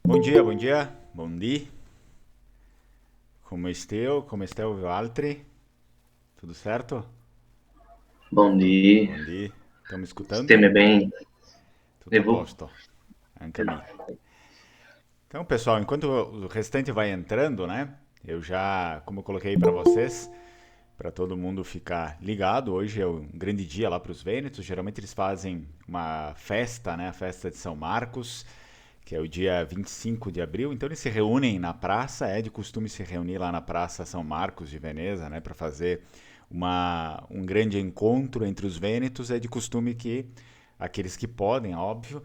Bom dia, bom dia, bom dia. Come esteu, altri? Tudo certo? Bom dia, Bom dia. Estão me escutando? stimme bem, Tudo a levou? posto. Anche a mim. Então, pessoal, enquanto o restante vai entrando, né? Eu já, como eu coloquei para vocês, para todo mundo ficar ligado, hoje é um grande dia lá para os Vênetos. Geralmente eles fazem uma festa, né? A festa de São Marcos, que é o dia 25 de abril. Então eles se reúnem na praça, é de costume se reunir lá na Praça São Marcos de Veneza, né, para fazer um grande encontro entre os vênetos. É de costume que aqueles que podem, óbvio,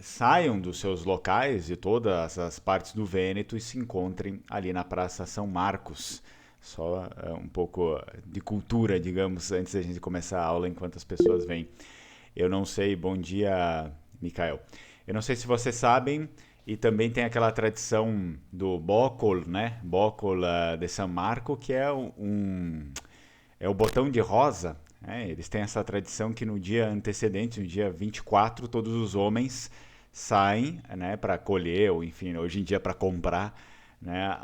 saiam dos seus locais de todas as partes do Vêneto e se encontrem ali na Praça São Marcos. Só um pouco de cultura, digamos, antes da gente começar a aula, enquanto as pessoas vêm. Eu não sei, bom dia, Mikael. Eu não sei se vocês sabem, e também tem aquela tradição do Bocol, né? Bocol de San Marco, que é o botão de rosa. Né? Eles têm essa tradição que no dia antecedente, no dia 24, todos os homens saem, né, para colher, ou enfim, hoje em dia para comprar, né,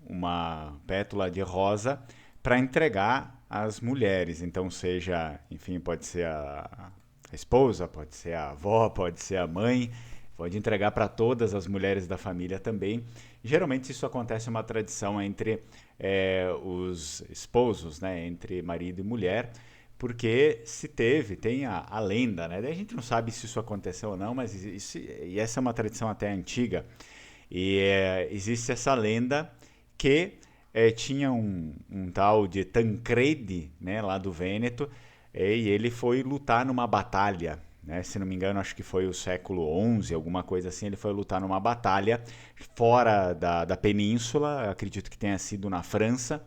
uma pétula de rosa para entregar às mulheres. Então, seja, enfim, pode ser a esposa, pode ser a avó, pode ser a mãe, pode entregar para todas as mulheres da família também. E, geralmente isso acontece uma tradição entre os esposos, né, entre marido e mulher, porque tem a lenda, né? Daí a gente não sabe se isso aconteceu ou não, mas e essa é uma tradição até antiga. E existe essa lenda que tinha um tal de Tancredi, né, lá do Vêneto, e ele foi lutar numa batalha. Né, se não me engano, acho que foi o século XI, alguma coisa assim. Ele foi lutar numa batalha fora da península, acredito que tenha sido na França.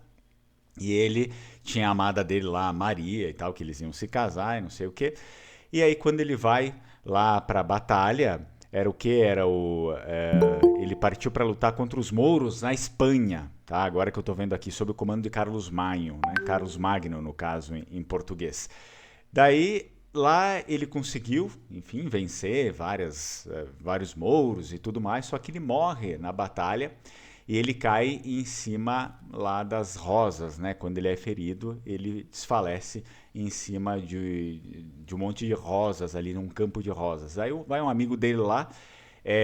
E ele tinha a amada dele lá, a Maria e tal, que eles iam se casar e não sei o quê. E aí, quando ele vai lá para a batalha, era o que? Ele partiu para lutar contra os mouros na Espanha. Tá? Agora que eu estou vendo aqui, sob o comando de Carlos Magno, né? Carlos Magno, no caso, em português. Daí, lá ele conseguiu, enfim, vencer vários mouros e tudo mais, só que ele morre na batalha e ele cai em cima lá das rosas, né? Quando ele é ferido, ele desfalece em cima de um monte de rosas ali, num campo de rosas. Aí vai um amigo dele lá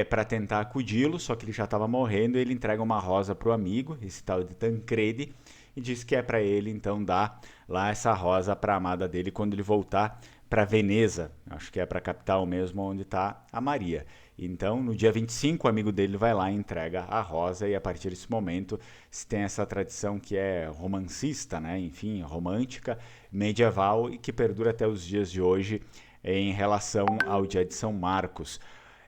para tentar acudi-lo, só que ele já estava morrendo. E ele entrega uma rosa pro amigo, esse tal de Tancredi, e diz que é para ele então dar lá essa rosa para a amada dele quando ele voltar para Veneza, acho que é para a capital mesmo, onde está a Maria. Então, no dia 25, o amigo dele vai lá e entrega a rosa, e a partir desse momento se tem essa tradição que é romancista, né? Enfim, romântica, medieval, e que perdura até os dias de hoje em relação ao dia de São Marcos.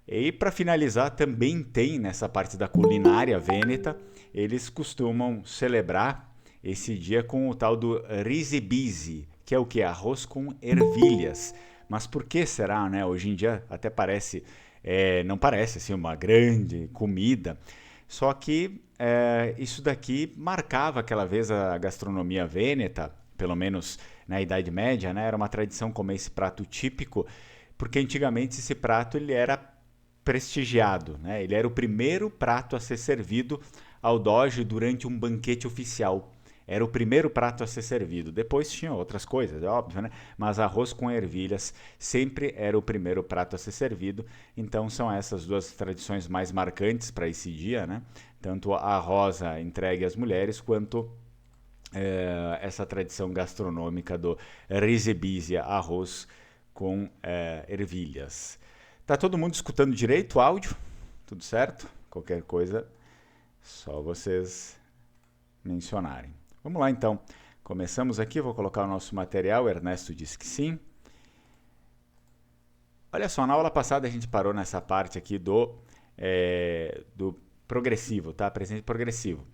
E para finalizar, também tem nessa parte da culinária vêneta, eles costumam celebrar esse dia com o tal do risibisi, que é o que? Arroz com ervilhas. Mas por que será, né? Hoje em dia até parece, não parece assim uma grande comida, só que isso daqui marcava aquela vez a gastronomia vêneta, pelo menos na Idade Média, né? Era uma tradição comer esse prato típico, porque antigamente esse prato ele era prestigiado, né? Ele era o primeiro prato a ser servido ao doge durante um banquete oficial. Era o primeiro prato a ser servido. Depois tinha outras coisas, é óbvio, né? Mas arroz com ervilhas sempre era o primeiro prato a ser servido. Então são essas duas tradições mais marcantes para esse dia, né? Tanto a rosa entregue às mulheres, quanto essa tradição gastronômica do risebisia, arroz com ervilhas. Tá todo mundo escutando direito o áudio? Tudo certo? Qualquer coisa, só vocês mencionarem. Vamos lá então. Começamos aqui, vou colocar o nosso material. Ernesto disse que sim. Olha só, na aula passada a gente parou nessa parte aqui do progressivo, tá? Presente progressivo.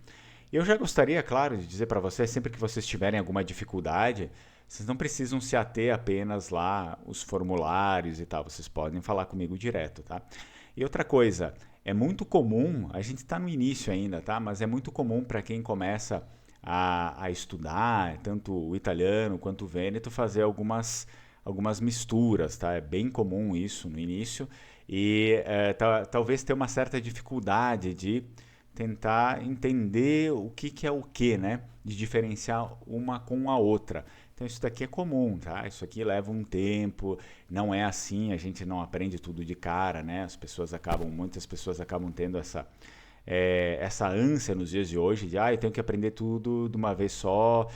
Eu já gostaria, claro, de dizer para vocês, sempre que vocês tiverem alguma dificuldade, vocês não precisam se ater apenas lá os formulários e tal, vocês podem falar comigo direto, tá? E outra coisa, é muito comum, a gente está no início ainda, tá? Mas é muito comum para quem começa a estudar, tanto o italiano quanto o vêneto, fazer algumas misturas, tá? É bem comum isso no início. e talvez ter uma certa dificuldade de tentar entender o que é o que, né? De diferenciar uma com a outra. Então isso daqui é comum, tá? Isso aqui leva um tempo, não é assim, a gente não aprende tudo de cara, né? Muitas pessoas acabam tendo essa ânsia nos dias de hoje de eu tenho que aprender tudo de uma vez só,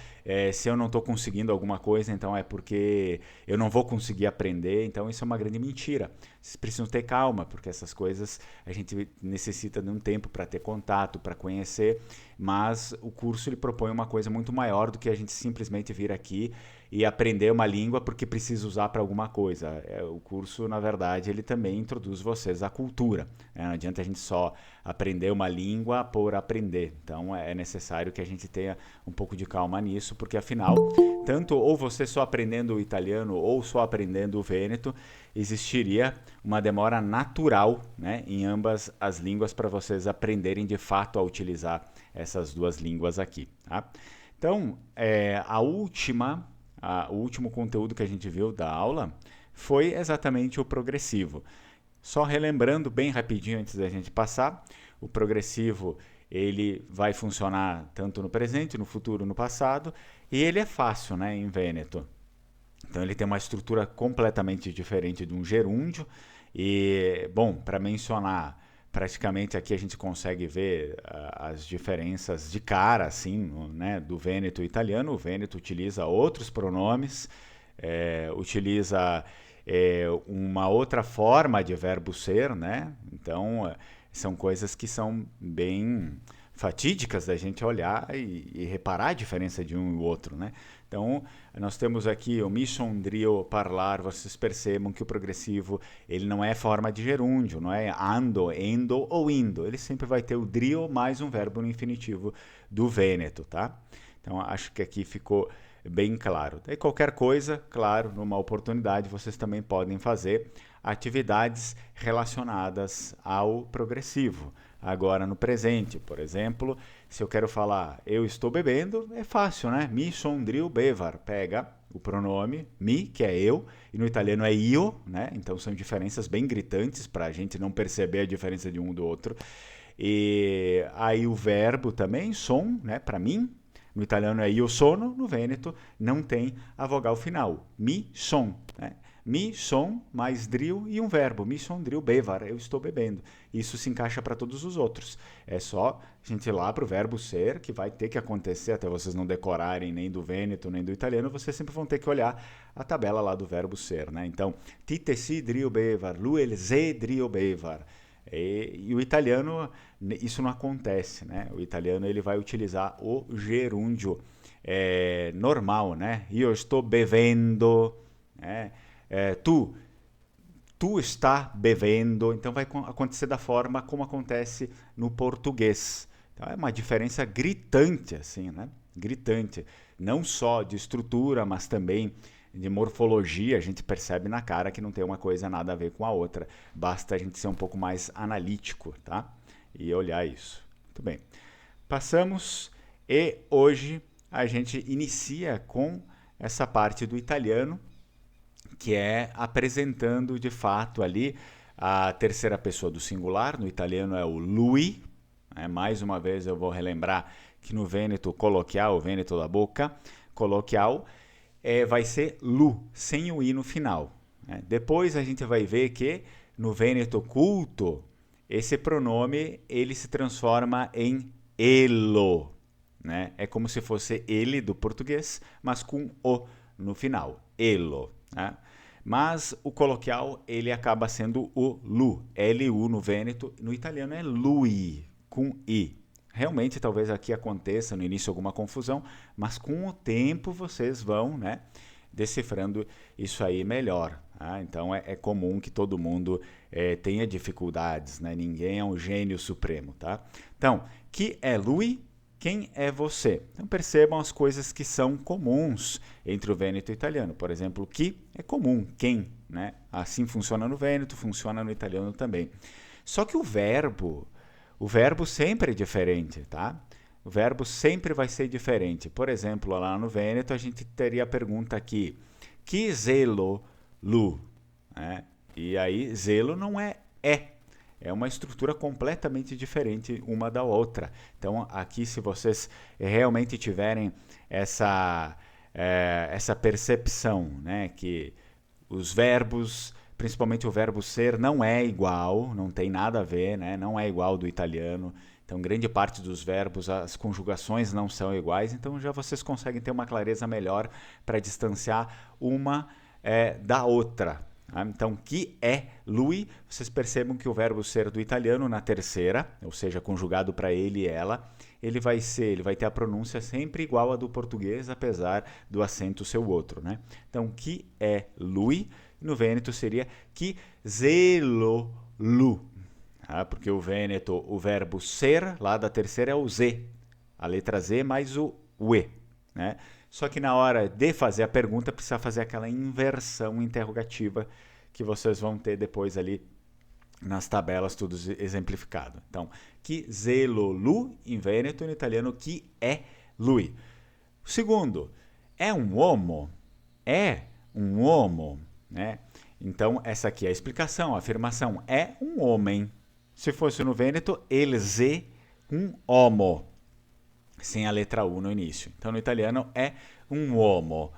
se eu não estou conseguindo alguma coisa, então é porque eu não vou conseguir aprender, então isso é uma grande mentira. Vocês precisam ter calma, porque essas coisas a gente necessita de um tempo para ter contato, para conhecer, mas o curso ele propõe uma coisa muito maior do que a gente simplesmente vir aqui e aprender uma língua porque precisa usar para alguma coisa. O curso, na verdade, ele também introduz vocês à cultura, né? Não adianta a gente só aprender uma língua por aprender. Então é necessário que a gente tenha um pouco de calma nisso, porque afinal, tanto ou você só aprendendo o italiano ou só aprendendo o vêneto, existiria uma demora natural, né, em ambas as línguas para vocês aprenderem de fato a utilizar essas duas línguas aqui. Tá? Então, o último conteúdo que a gente viu da aula foi exatamente o progressivo. Só relembrando bem rapidinho antes da gente passar, o progressivo ele vai funcionar tanto no presente, no futuro, no passado, e ele é fácil, né, em Vêneto. Então ele tem uma estrutura completamente diferente de um gerúndio e, bom, para mencionar, praticamente aqui a gente consegue ver as diferenças de cara, assim, né, do Vêneto italiano. O Vêneto utiliza outros pronomes, utiliza uma outra forma de verbo ser, né? Então são coisas que são bem fatídicas da gente olhar e reparar a diferença de um e o outro, né? Então, nós temos aqui o mi sondrio parlar, vocês percebam que o progressivo, ele não é forma de gerúndio, não é ando, endo ou indo, ele sempre vai ter o drio mais um verbo no infinitivo do Vêneto, tá? Então, acho que aqui ficou bem claro. Daí, qualquer coisa, claro, numa oportunidade, vocês também podem fazer atividades relacionadas ao progressivo. Agora, no presente, por exemplo, se eu quero falar eu estou bebendo, é fácil, né? Mi sondrio bevar. Pega o pronome mi, que é eu, e no italiano é io, né? Então são diferenças bem gritantes para a gente não perceber a diferença de um do outro. E aí o verbo também, son, né? Para mim. No italiano é io sono, no vêneto não tem a vogal final. Mi son, né? Mi son mais drill e um verbo. Mi son drill bevar, eu estou bebendo. Isso se encaixa para todos os outros. É só a gente ir lá para o verbo ser, que vai ter que acontecer, até vocês não decorarem nem do vêneto, nem do italiano, vocês sempre vão ter que olhar a tabela lá do verbo ser, né? Então, tite si drill bevar, lui ze drill bevar. E o italiano, isso não acontece, né? O italiano ele vai utilizar o gerúndio normal, né? Io estou bevendo, né? Tu está bevendo, então vai acontecer da forma como acontece no português. Então é uma diferença gritante, assim, né? Gritante. Não só de estrutura, mas também de morfologia, a gente percebe na cara que não tem uma coisa nada a ver com a outra. Basta a gente ser um pouco mais analítico, tá? E olhar isso. Muito bem. Passamos e hoje a gente inicia com essa parte do italiano, que é apresentando de fato ali a terceira pessoa do singular. No italiano é o lui. Mais uma vez eu vou relembrar que no vêneto coloquial, o vêneto da boca, coloquial, vai ser lu, sem o i no final. Depois a gente vai ver que no vêneto culto, esse pronome ele se transforma em elo. Né? É como se fosse ele do português, mas com o no final, elo. Né? Mas o coloquial ele acaba sendo o lu, L-U no vêneto, no italiano é lui, com i. Realmente talvez aqui aconteça no início alguma confusão, mas com o tempo vocês vão, né, decifrando isso aí melhor. Tá? Então é comum que todo mundo tenha dificuldades, né? Ninguém é um gênio supremo. Tá? Então, que é lui? Quem é você? Então percebam as coisas que são comuns entre o vêneto e o italiano. Por exemplo, que é comum, quem, né? Assim funciona no vêneto, funciona no italiano também. Só que o verbo sempre é diferente, tá? O verbo sempre vai ser diferente. Por exemplo, lá no vêneto a gente teria a pergunta aqui: que zelo lu? Né? E aí, zelo não é é. É uma estrutura completamente diferente uma da outra. Então, aqui, se vocês realmente tiverem essa percepção, né, que os verbos, principalmente o verbo ser, não é igual, não tem nada a ver, né, não é igual do italiano. Então, grande parte dos verbos, as conjugações não são iguais. Então, já vocês conseguem ter uma clareza melhor para distanciar uma da outra. Então, que é lui, vocês percebam que o verbo ser do italiano na terceira, ou seja, conjugado para ele e ela, ele vai ter a pronúncia sempre igual a do português, apesar do acento ser o outro, né? Então, que é lui, no Vêneto seria que zelo lu, porque o Vêneto, o verbo ser, lá da terceira é o z, a letra z mais o ue, né? Só que na hora de fazer a pergunta, precisa fazer aquela inversão interrogativa que vocês vão ter depois ali nas tabelas, tudo exemplificado. Então, que zelo lu, em Vêneto, no italiano, que é lui. O segundo, é um uomo? É um uomo, né? Então, essa aqui é a explicação, a afirmação. É um homem. Se fosse no Vêneto, eles é um homo, sem a letra U no início. Então, no italiano, é um uomo.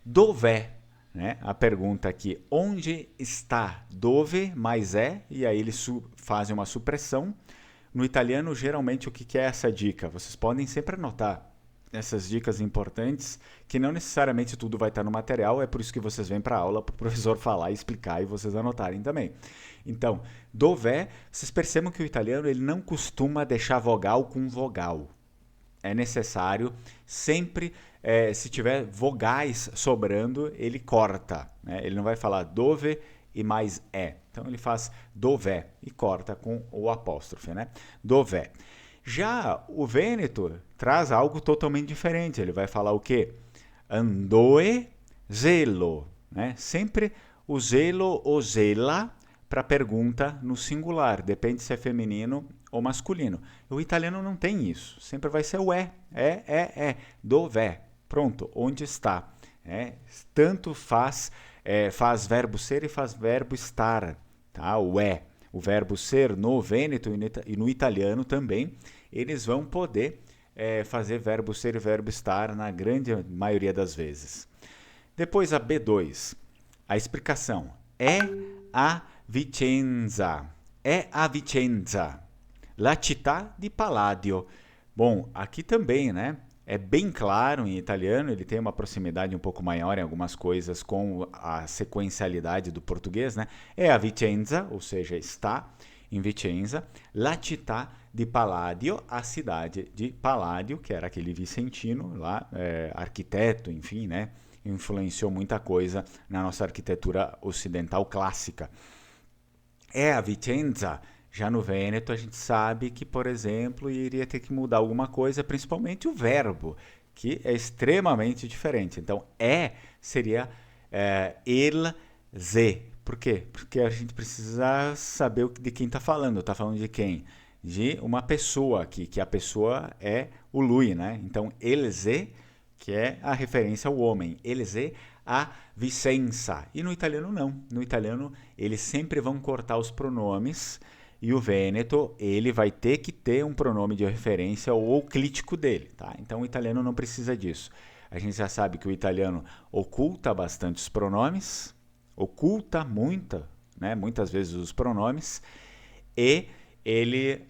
Dov'è? Né? A pergunta aqui, onde está? Dove mais é, e aí eles fazem uma supressão. No italiano, geralmente, o que é essa dica? Vocês podem sempre anotar essas dicas importantes, que não necessariamente tudo vai estar no material, é por isso que vocês vêm para a aula, para o professor falar e explicar e vocês anotarem também. Então, dov'è, vocês percebam que o italiano ele não costuma deixar vogal com vogal. É necessário sempre, se tiver vogais sobrando, ele corta, né? Ele não vai falar dove e mais é. Então ele faz dov'è e corta com o apóstrofe, né? Dov'è. Já o Vêneto traz algo totalmente diferente. Ele vai falar o quê? Andoe zelo, né? Sempre o zelo ou zela para pergunta no singular, depende se é feminino ou masculino. O italiano não tem isso, sempre vai ser o dov'è, pronto, onde está. Tanto faz verbo ser e faz verbo estar, tá? O verbo ser no Vêneto e no italiano também, eles vão poder fazer verbo ser e verbo estar na grande maioria das vezes. Depois a B2, a explicação é a Vicenza. É a Vicenza, la città di Palladio. Bom, aqui também, né? É bem claro em italiano, ele tem uma proximidade um pouco maior em algumas coisas com a sequencialidade do português, né? É a Vicenza, ou seja, está em Vicenza, la città di Palladio, a cidade de Palladio, que era aquele vicentino lá, arquiteto, enfim, né? Influenciou muita coisa na nossa arquitetura ocidental clássica. É a Vicenza, já no Vêneto a gente sabe que, por exemplo, iria ter que mudar alguma coisa, principalmente o verbo, que é extremamente diferente. Então, seria il ze. Por quê? Porque a gente precisa saber de quem está falando. Está falando de quem? De uma pessoa aqui, que a pessoa é o lui, né? Então, il ze, que é a referência ao homem. Il ze a Vicenza. E no italiano não. No italiano eles sempre vão cortar os pronomes e o Vêneto ele vai ter que ter um pronome de referência ou clítico dele, tá? Então o italiano não precisa disso. A gente já sabe que o italiano oculta bastante os pronomes, oculta muitas vezes os pronomes e ele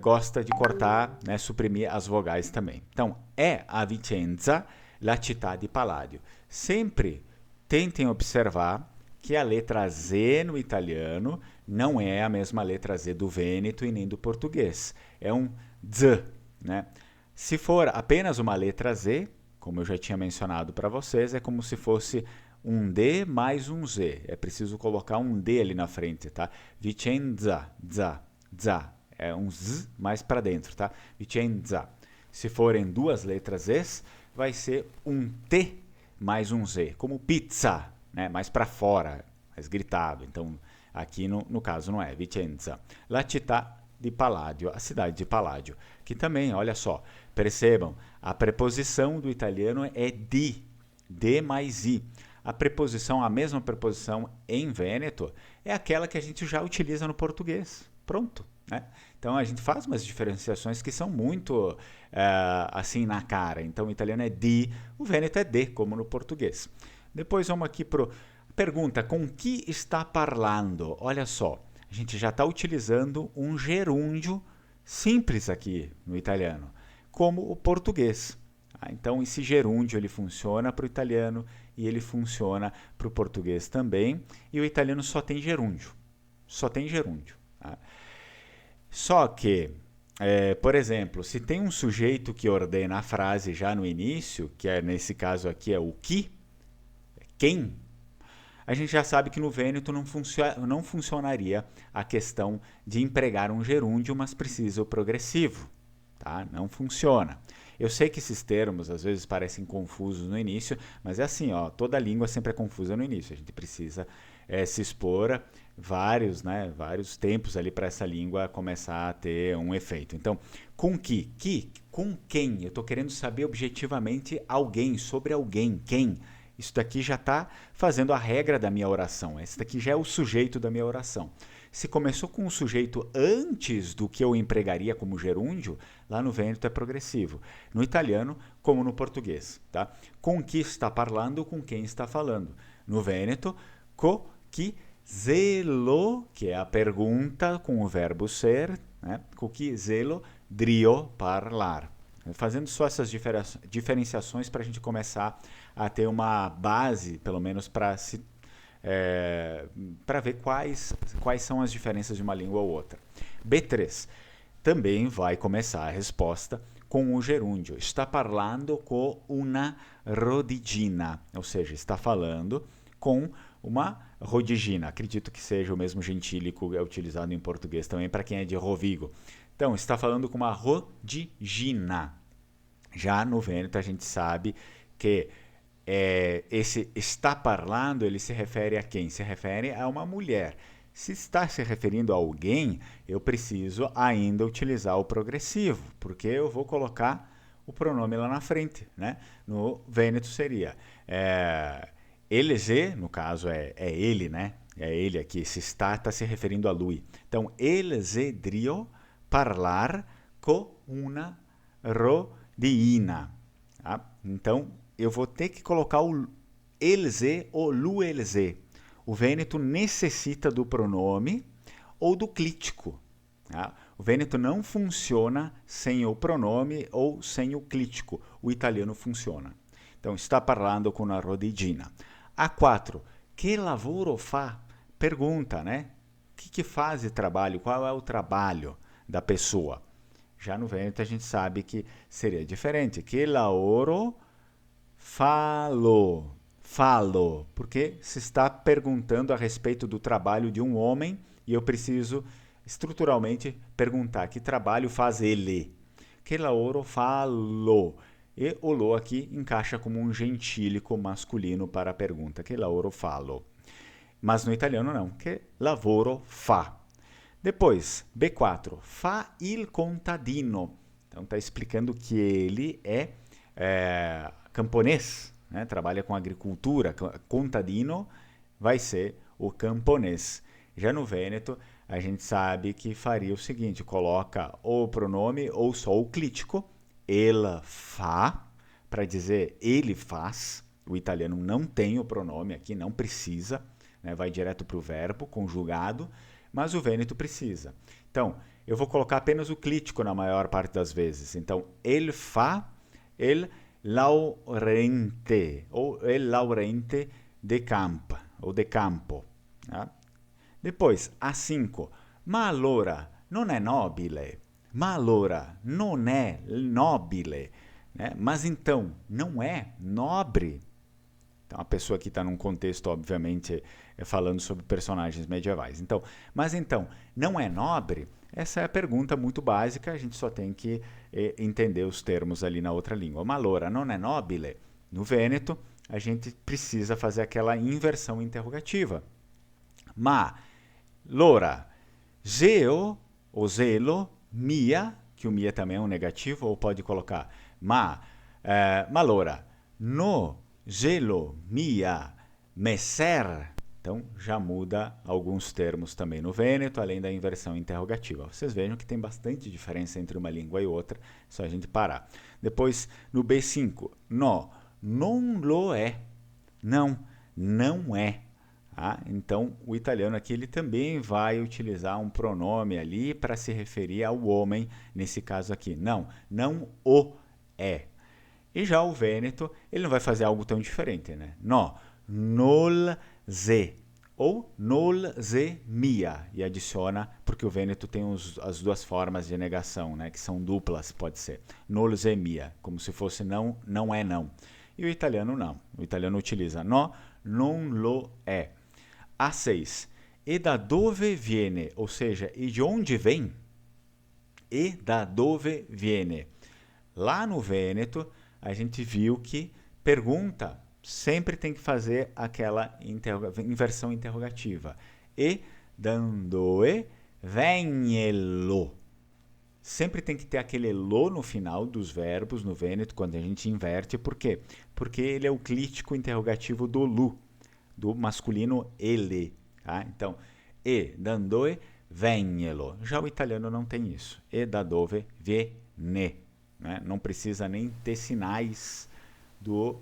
gosta de cortar, né, suprimir as vogais também. Então é a Vicenza, la città di Palladio. Sempre tentem observar que a letra Z no italiano não é a mesma letra Z do Vêneto e nem do português. É um Z, né? Se for apenas uma letra Z, como eu já tinha mencionado para vocês, é como se fosse um D mais um Z. É preciso colocar um D ali na frente, tá? Vicenza, za, za. É um Z mais para dentro, tá? Vicenza. Se forem duas letras Z, vai ser um T mais um Z, como pizza, né? Mais para fora, mais gritado. Então, aqui no caso não é Vicenza. La città di Palladio, a cidade de Palladio, que também, olha só, percebam, a preposição do italiano é di, D mais I. a mesma preposição em Vêneto é aquela que a gente já utiliza no português. Pronto, né? Então a gente faz umas diferenciações que são muito assim na cara. Então o italiano é di, o Vêneto é de, como no português. Depois vamos aqui para pergunta, com que está parlando? Olha só, a gente já está utilizando um gerúndio simples aqui no italiano, como o português. Então esse gerúndio ele funciona para o italiano e ele funciona para o português também. E o italiano só tem gerúndio. Só tem gerúndio. Tá? Só que, por exemplo, se tem um sujeito que ordena a frase já no início, que nesse caso aqui é o que, quem, a gente já sabe que no Vêneto não funcionaria a questão de empregar um gerúndio, mas precisa o progressivo. Tá? Não funciona. Eu sei que esses termos às vezes parecem confusos no início, mas é assim, ó, toda língua sempre é confusa no início. A gente precisa se expor vários tempos ali para essa língua começar a ter um efeito. Então, com com quem? Eu estou querendo saber objetivamente alguém, sobre alguém, quem? Isso daqui já está fazendo a regra da minha oração. Esse daqui já é o sujeito da minha oração. Se começou com o sujeito antes do que eu empregaria como gerúndio, lá no Vêneto é progressivo. No italiano, como no português. Tá? Com que está parlando, com quem está falando. No Vêneto, co que zelo, que é a pergunta com o verbo ser, né? Co que zelo drio parlar. Fazendo só essas diferenciações para a gente começar a ter uma base, pelo menos para ver quais são as diferenças de uma língua ou outra. B3 também vai começar a resposta com o gerúndio. Está parlando com una rodigina, ou seja, está falando com uma rodigina. Acredito que seja o mesmo gentílico utilizado em português também para quem é de Rovigo. Então, está falando com uma rodigina. Já no Vêneto a gente sabe que esse está parlando, ele se refere a quem? Se refere a uma mulher. Se está se referindo a alguém, eu preciso ainda utilizar o progressivo, porque eu vou colocar o pronome lá na frente. Né? No Vêneto seria eles, no caso é ele, né? É ele aqui, se está se referindo a lui. Então, eles drio parlar com una rodina. Tá? Então, eu vou ter que colocar o eles ou lueles. O Vêneto necessita do pronome ou do clítico. Tá? O Vêneto não funciona sem o pronome ou sem o clítico. O italiano funciona. Então, está parlando com a rodigina. A4. Que lavoro fa? Pergunta, né? O que faz de trabalho? Qual é o trabalho da pessoa? Já no Vêneto a gente sabe que seria diferente. Que lavoro falo, porque se está perguntando a respeito do trabalho de um homem e eu preciso estruturalmente perguntar que trabalho faz ele. Que lavoro falo. E o lo aqui encaixa como um gentílico masculino para a pergunta. Que lavoro falo. Mas no italiano não. Que lavoro fa. Depois, B4. Fa il contadino. Então está explicando que ele é camponês, né? Trabalha com agricultura. Contadino vai ser o camponês. Já no Vêneto, a gente sabe que faria o seguinte, coloca ou o pronome ou só o clítico, ela fa, para dizer ele faz. O italiano não tem o pronome aqui, não precisa, né? Vai direto para o verbo, conjugado, mas o Vêneto precisa. Então, eu vou colocar apenas o clítico na maior parte das vezes. Então, ele fa, ele laurente, ou el laurente de campo, ou de campo. Tá? Depois, A5. Ma allora non è nobile. Ma allora non è nobile. Né? Mas então, não é nobre. Então, a pessoa que está num contexto, obviamente, falando sobre personagens medievais. Então, mas então, não é nobre? Essa é a pergunta muito básica, a gente só tem que entender os termos ali na outra língua. Ma allora non è nobile? No Vêneto, a gente precisa fazer aquela inversão interrogativa. Ma, lora, zeo, ou zelo, mia, que o mia também é um negativo, ou pode colocar ma lora, no zelo mia messer. Então, já muda alguns termos também no Vêneto, além da inversão interrogativa. Vocês vejam que tem bastante diferença entre uma língua e outra, só a gente parar. Depois, no B5, no, non lo é. Não, não é. Então, o italiano aqui ele também vai utilizar um pronome ali para se referir ao homem, nesse caso aqui. Não, não o é. E já o Vêneto, ele não vai fazer algo tão diferente, né? No, nol ze ou nol ze mia e adiciona, porque o Vêneto tem as duas formas de negação, né? Que são duplas, pode ser. Nol ze mia, como se fosse não, não é não. E o italiano não. O italiano utiliza no, non lo è. A6. E da dove viene? Ou seja, e de onde vem? E da dove viene? Lá no Vêneto, a gente viu que pergunta sempre tem que fazer aquela inversão interrogativa. E dandoe venhelo. Sempre tem que ter aquele lo no final dos verbos no Vêneto quando a gente inverte. Por quê? Porque ele é o clítico interrogativo do lu, do masculino ele. Tá? Então, e dandoe venhelo. Já o italiano não tem isso. E da dove viene. Né? Não precisa nem ter sinais do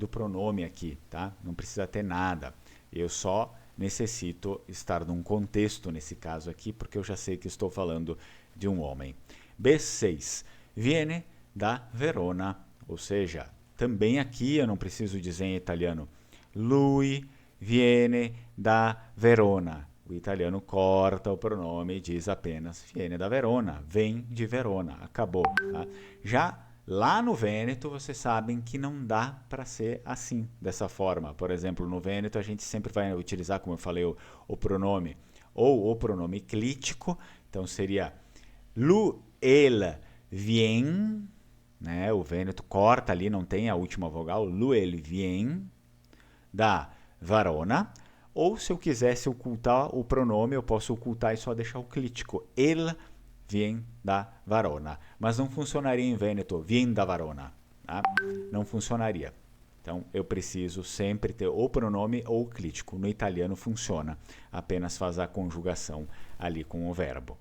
pronome aqui, tá? Não precisa ter nada. Eu só necessito estar num contexto nesse caso aqui, porque eu já sei que estou falando de um homem. B6. Viene da Verona. Ou seja, também aqui eu não preciso dizer em italiano lui viene da Verona. O italiano corta o pronome e diz apenas viene da Verona, vem de Verona, acabou. Tá? Já lá no Vêneto, vocês sabem que não dá para ser assim, dessa forma. Por exemplo, no Vêneto a gente sempre vai utilizar, como eu falei, o pronome ou o pronome clítico. Então seria lu, el, vien, né? O Vêneto corta ali, não tem a última vogal, lu, el, vien, da Verona. Ou se eu quisesse ocultar o pronome, eu posso ocultar e só deixar o clítico. El vien da Verona. Mas não funcionaria em Vêneto, vien da Verona. Tá? Não funcionaria. Então, eu preciso sempre ter ou pronome ou clítico. No italiano funciona. Apenas faz a conjugação ali com o verbo.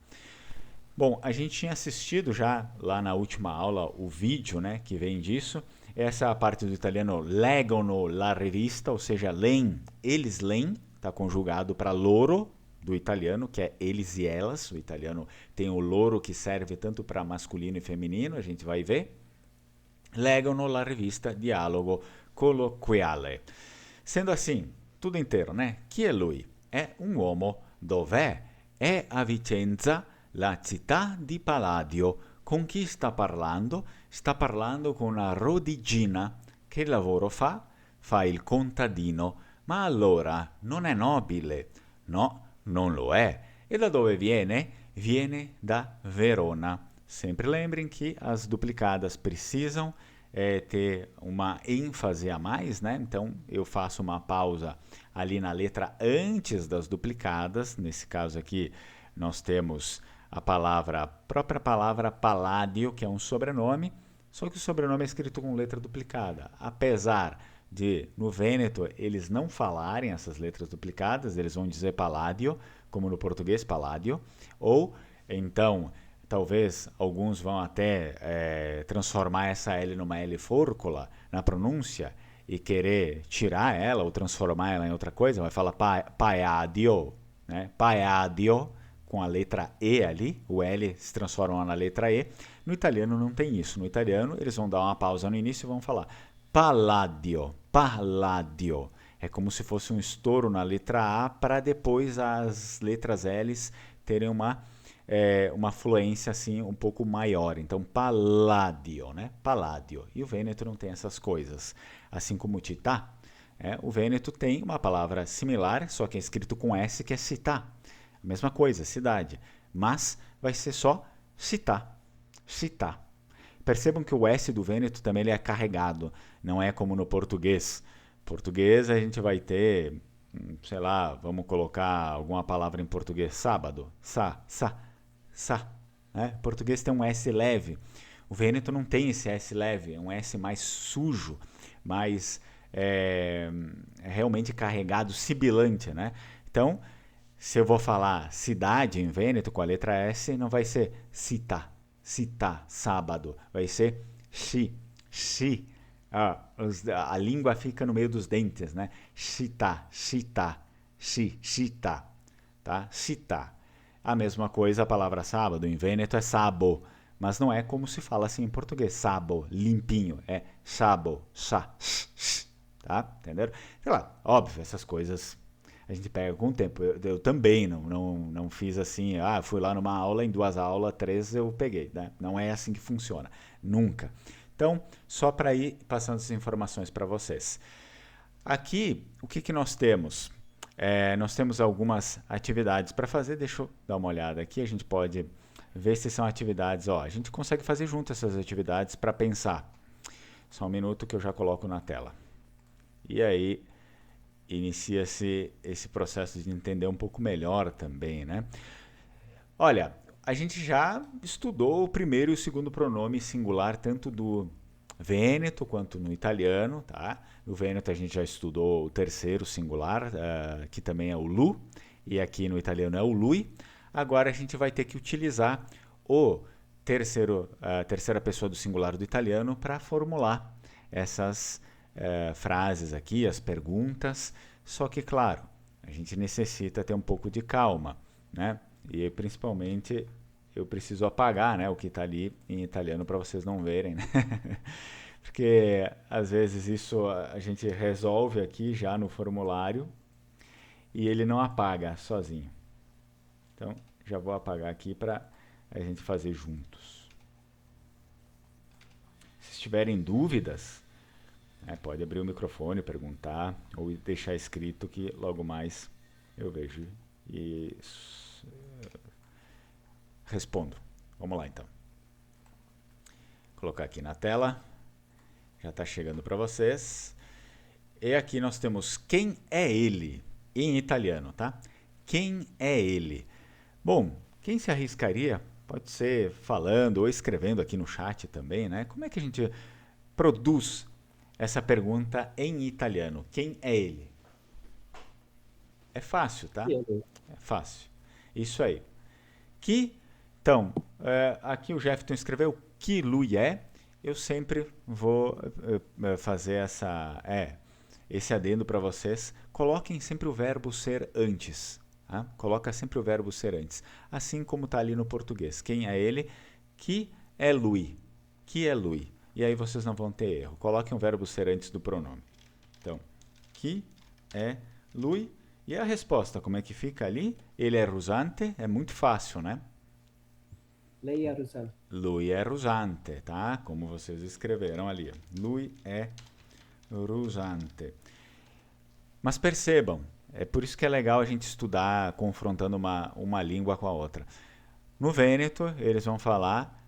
Bom, a gente tinha assistido já lá na última aula o vídeo, né, que vem disso. Essa é a parte do italiano leggono la rivista, ou seja, leem, eles leem, está conjugado para loro, do italiano, que é eles e elas. O italiano tem o loro que serve tanto para masculino e feminino, a gente vai ver. Leggono la rivista Dialogo Colloquiale. Sendo assim, tudo inteiro, né? Chi è lui? È un uomo. Dov'è? È a Vicenza, la città di Palladio. Con chi sta parlando? Sta parlando con una rodigina. Che lavoro fa? Fa il contadino. Ma allora non è nobile? No, non lo è. E da dove viene? Viene da Verona. Sempre lembrem que as duplicadas precisam ter uma ênfase a mais, né? Então eu faço uma pausa ali na letra antes das duplicadas. Nesse caso aqui nós temos a própria palavra Palladio, que é um sobrenome, só que o sobrenome é escrito com letra duplicada. Apesar de, no Vêneto, eles não falarem essas letras duplicadas, eles vão dizer Palladio, como no português Palladio, ou então, talvez alguns vão até transformar essa L numa L fórcula na pronúncia e querer tirar ela ou transformar ela em outra coisa, vai falar Palladio, né? Palladio, com a letra E ali, o L se transforma na letra E. No italiano não tem isso. No italiano eles vão dar uma pausa no início e vão falar Palladio, Palladio. É como se fosse um estouro na letra A para depois as letras L's terem uma fluência assim um pouco maior. Então, Palladio, né? Palladio. E o Vêneto não tem essas coisas. Assim como Città, o Vêneto tem uma palavra similar, só que é escrito com S, que é città. A mesma coisa, cidade. Mas vai ser só città. Città. Percebam que o S do Vêneto também ele é carregado. Não é como no português. Português a gente vai ter, sei lá, vamos colocar alguma palavra em português. Sábado. Sa. Português tem um S leve. O Vêneto não tem esse S leve. É um S mais sujo, mais é realmente carregado, sibilante, né? Então, se eu vou falar cidade em Vêneto com a letra S, não vai ser cita, cita, sábado. Vai ser chi, chi. A língua fica no meio dos dentes, né? Chita, chita, chi, chita, tá? Cita. A mesma coisa a palavra sábado em Vêneto é sabo, mas não é como se fala assim em português, sabo, limpinho, é sabo, sa, tá? Entenderam? Sei lá, óbvio, essas coisas a gente pega com o tempo. Eu também não fiz assim, fui lá numa aula, em 2 aulas, 3 eu peguei, né? Não é assim que funciona, nunca. Então, só para ir passando essas informações para vocês. Aqui, o que nós temos? Nós temos algumas atividades para fazer, deixa eu dar uma olhada aqui, a gente pode ver se são atividades, a gente consegue fazer junto essas atividades para pensar. Só um minuto que eu já coloco na tela. E aí, inicia-se esse processo de entender um pouco melhor também, né? Olha, a gente já estudou o primeiro e o segundo pronome singular, tanto do Vêneto quanto no italiano, tá? No Vêneto a gente já estudou o terceiro singular, que também é o lu, e aqui no italiano é o lui. Agora a gente vai ter que utilizar a terceira pessoa do singular do italiano para formular essas frases aqui, as perguntas. Só que, claro, a gente necessita ter um pouco de calma, né? E principalmente eu preciso apagar, né, o que está ali em italiano para vocês não verem, né? Porque às vezes isso a gente resolve aqui já no formulário e ele não apaga sozinho. Então já vou apagar aqui para a gente fazer juntos. Se tiverem dúvidas, pode abrir o microfone, perguntar ou deixar escrito que logo mais eu vejo e respondo. Vamos lá então. Vou colocar aqui na tela. Já está chegando para vocês. E aqui nós temos quem é ele em italiano, tá? Quem é ele? Bom, quem se arriscaria? Pode ser falando ou escrevendo aqui no chat também, né? Como é que a gente produz essa pergunta em italiano? Quem é ele? É fácil, tá? É fácil. Isso aí. Então, aqui o Jefferson escreveu que lui é. Eu sempre vou fazer esse adendo para vocês. Coloquem sempre o verbo ser antes. Tá? Coloca sempre o verbo ser antes. Assim como está ali no português. Quem é ele? Que é lui. Que é lui. E aí vocês não vão ter erro. Coloquem o verbo ser antes do pronome. Então, que é lui. E a resposta, como é que fica ali? Ele é rusante? É muito fácil, né? Lei é rusante. Lui è rusante, tá? Como vocês escreveram ali. Lui è rusante. Mas percebam, é por isso que é legal a gente estudar confrontando uma língua com a outra. No Vêneto, eles vão falar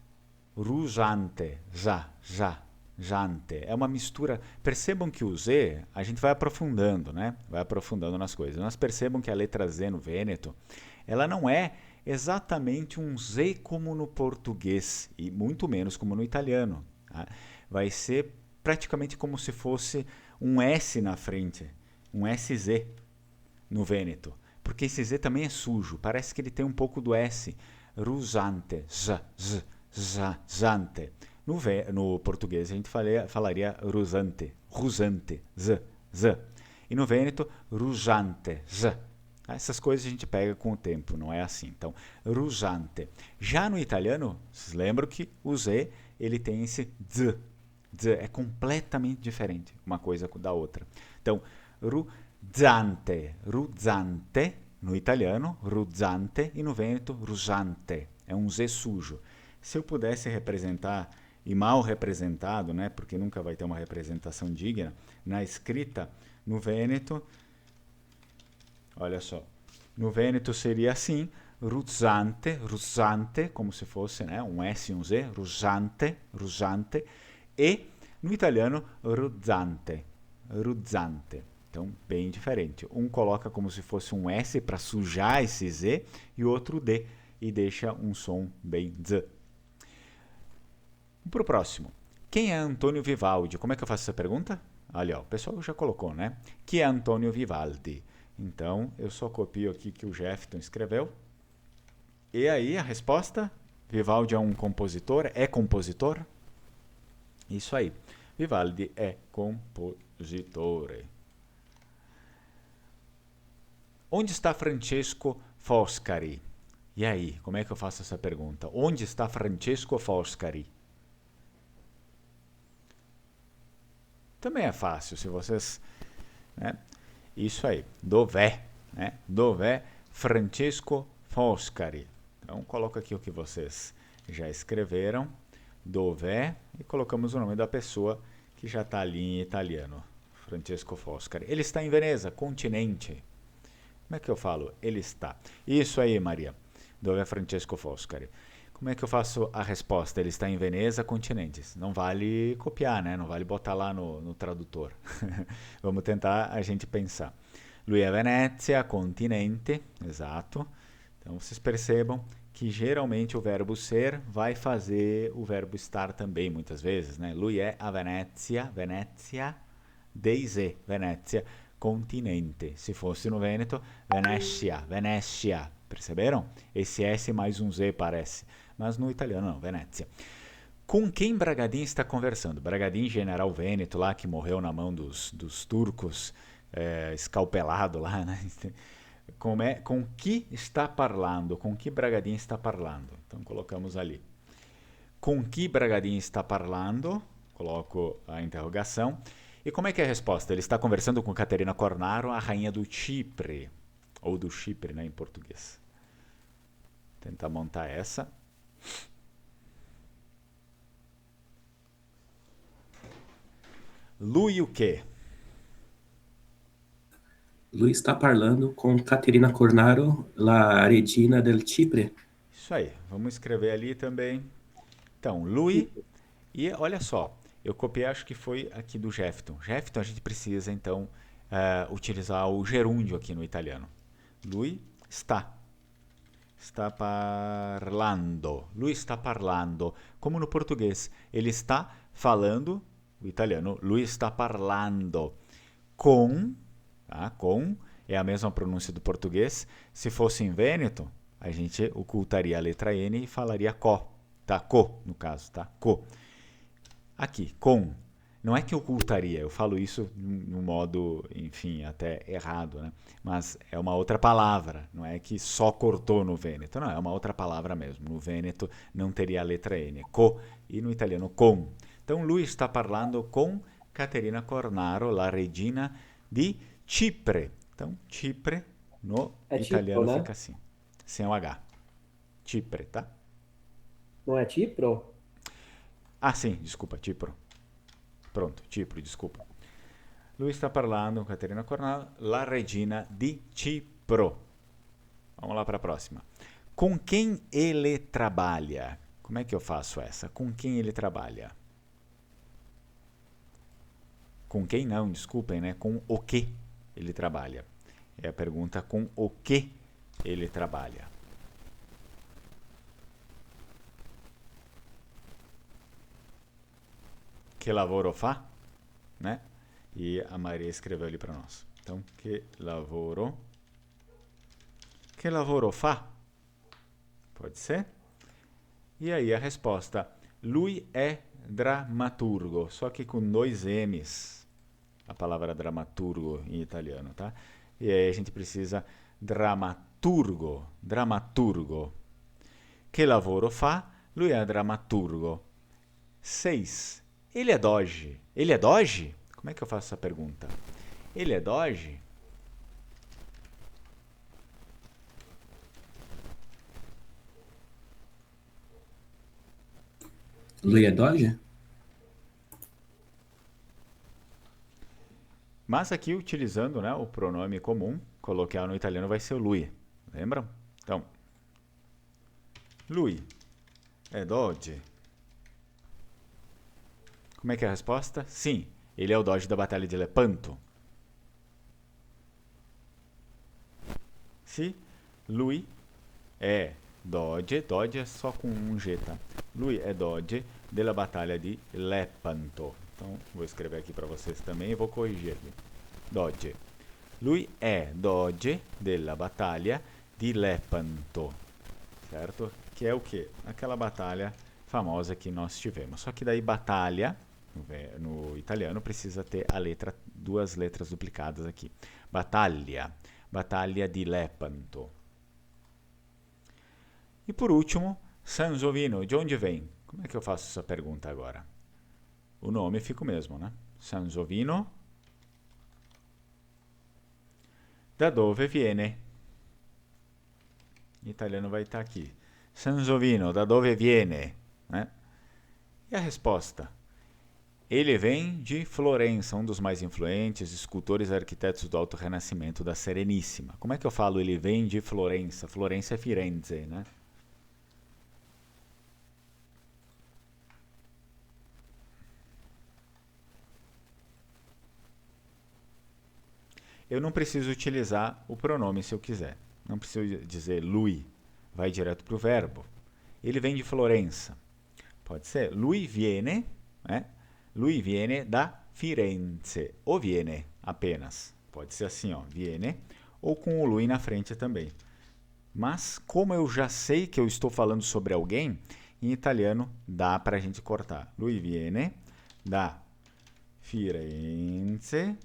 rusante, jante. É uma mistura. Percebam que o Z, a gente vai aprofundando, né? Vai aprofundando nas coisas. Mas percebam que a letra Z no Vêneto, ela não é exatamente um Z como no português e muito menos como no italiano. Tá? Vai ser praticamente como se fosse um S na frente, um SZ no Vêneto, porque esse Z também é sujo, parece que ele tem um pouco do S. Rusante, zante. No português a gente falaria rusante, z. E no Vêneto, rusante, z. Essas coisas a gente pega com o tempo, não é assim. Então, rusante. Já no italiano, vocês lembram que o Z ele tem esse z. Z é completamente diferente uma coisa da outra. Então, ruzzante no italiano, ruzzante, e no Vêneto, rusante. É um Z sujo. Se eu pudesse representar, e mal representado, né, porque nunca vai ter uma representação digna, na escrita, no Vêneto, olha só, no Vêneto seria assim, ruzzante, como se fosse, né, um S e um Z, ruzzante, e no italiano ruzzante. Então, bem diferente. Um coloca como se fosse um S para sujar esse Z e o outro D e deixa um som bem Z. Para o próximo. Quem é Antônio Vivaldi? Como é que eu faço essa pergunta? Ali, ó, o pessoal já colocou, né? Que é Antônio Vivaldi. Então, eu só copio aqui que o Jefferson escreveu. E aí, a resposta? Vivaldi é um compositor? É compositor? Isso aí. Vivaldi é compositore. Onde está Francesco Foscari? E aí, como é que eu faço essa pergunta? Onde está Francesco Foscari? Também é fácil, se vocês... Né? Isso aí, dov'è, né? Dov'è Francesco Foscari? Então, coloco aqui o que vocês já escreveram, dov'è, e colocamos o nome da pessoa que já está ali em italiano, Francesco Foscari. Ele está em Veneza, continente. Como é que eu falo? Ele está. Isso aí, Maria. Dov'è Francesco Foscari? Como é que eu faço a resposta? Ele está em Veneza, continentes. Não vale copiar, né? Não vale botar lá no tradutor. Vamos tentar a gente pensar. Lui è Venezia, continente. Exato. Então, vocês percebam que geralmente o verbo ser vai fazer o verbo estar também, muitas vezes, né? Lui è a Venezia, Venezia, Deise, Venezia, continente. Se fosse no Vêneto, Venecia, Venecia. Perceberam? Esse S mais um Z parece. Mas no italiano não, Venezia. Com quem Bragadin está conversando? Bragadin, general vêneto lá, que morreu na mão dos turcos, escalpelado lá, né? Com que está parlando? Com que Bragadin está parlando? Então colocamos ali. Com que Bragadin está parlando? Coloco a interrogação. E como é que é a resposta? Ele está conversando com Caterina Cornaro, a rainha do Chipre. Ou do Chipre, né, em português. Vou tentar montar essa. Lui o quê? Lui está parlando com Caterina Cornaro, la regina del Chipre. Isso aí, vamos escrever ali também. Então, Lui, e olha só, eu copiei, acho que foi aqui do Jefferson. Jefferson, a gente precisa, então, utilizar o gerúndio aqui no italiano. Lui está. Está parlando. Lui está parlando. Como no português. Ele está falando, o italiano, lui está parlando. Com, tá? Com é a mesma pronúncia do português. Se fosse em vêneto, a gente ocultaria a letra N e falaria co. Tá? Co, no caso, tá? Co. Aqui, com. Não é que eu ocultaria, eu falo isso num modo, enfim, até errado, né? Mas é uma outra palavra, não é que só cortou no Vêneto, não, é uma outra palavra mesmo. No Vêneto não teria a letra N, co, e no italiano com. Então, lui está parlando com Caterina Cornaro, la regina di Chipre. Então, Chipre no italiano Cipro, né? fica assim, sem o H. Chipre, tá? Não é Cipro? Ah, sim, desculpa, Cipro. Pronto, Cipro, desculpa. Lui sta parlando, Caterina Cornaro, la regina di Cipro. Vamos lá para a próxima. Com quem ele trabalha? Como é que eu faço essa? Com quem ele trabalha? Com quem não, desculpem, né? Com o que ele trabalha. É a pergunta com o que ele trabalha. Que lavoro fa? Né? E a Maria escreveu ali para nós. Então, que lavoro fa? Pode ser? E aí a resposta, lui è drammaturgo, só que com dois M's, a palavra dramaturgo em italiano, tá? E aí a gente precisa dramaturgo. Que lavoro fa? Lui è drammaturgo. 6. Ele é doge. Ele é doge? Como é que eu faço essa pergunta? Ele é doge? Lui é doge? Mas aqui, utilizando, né, o pronome comum, coloquial no italiano vai ser o lui. Lembram? Então, lui é doge. Como é que é a resposta? Sim, ele é o doge da Batalha de Lepanto. Sì, lui è doge é só com um G, tá? Lui è doge della Batalha di Lepanto. Então, vou escrever aqui para vocês também e vou corrigir aqui. Doge. Lui è doge della battaglia di Lepanto, certo? Que é o quê? Aquela batalha famosa que nós tivemos. Só que daí batalha, no italiano, precisa ter a letra, duas letras duplicadas aqui. Battaglia. Battaglia di Lepanto. E por último, Sansovino. De onde vem? Como é que eu faço essa pergunta agora? O nome fica o mesmo, né? Sansovino. Da dove viene? Em italiano vai estar aqui. Sansovino, da dove viene? Né? E a resposta? Ele vem de Florença, um dos mais influentes escultores e arquitetos do Alto Renascimento da Serenissima. Como é que eu falo ele vem de Florença? Florença é Firenze, né? Eu não preciso utilizar o pronome se eu quiser. Não preciso dizer lui. Vai direto para o verbo. Ele vem de Florença. Pode ser lui viene, né? Lui viene da Firenze. Ou viene apenas. Pode ser assim, ó, viene. Ou com o lui na frente também. Mas, como eu já sei que eu estou falando sobre alguém, em italiano dá para a gente cortar. Lui viene da Firenze.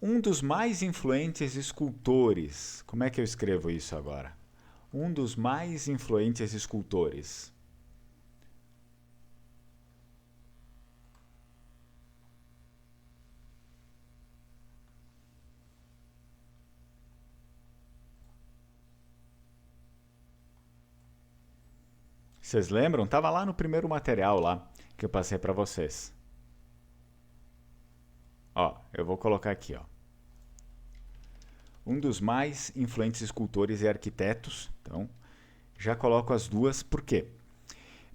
Um dos mais influentes escultores. Como é que eu escrevo isso agora? Um dos mais influentes escultores. Vocês lembram? Estava lá no primeiro material lá que eu passei para vocês. Ó, eu vou colocar aqui, ó. Um dos mais influentes escultores e arquitetos. Então, já coloco as duas. Por quê?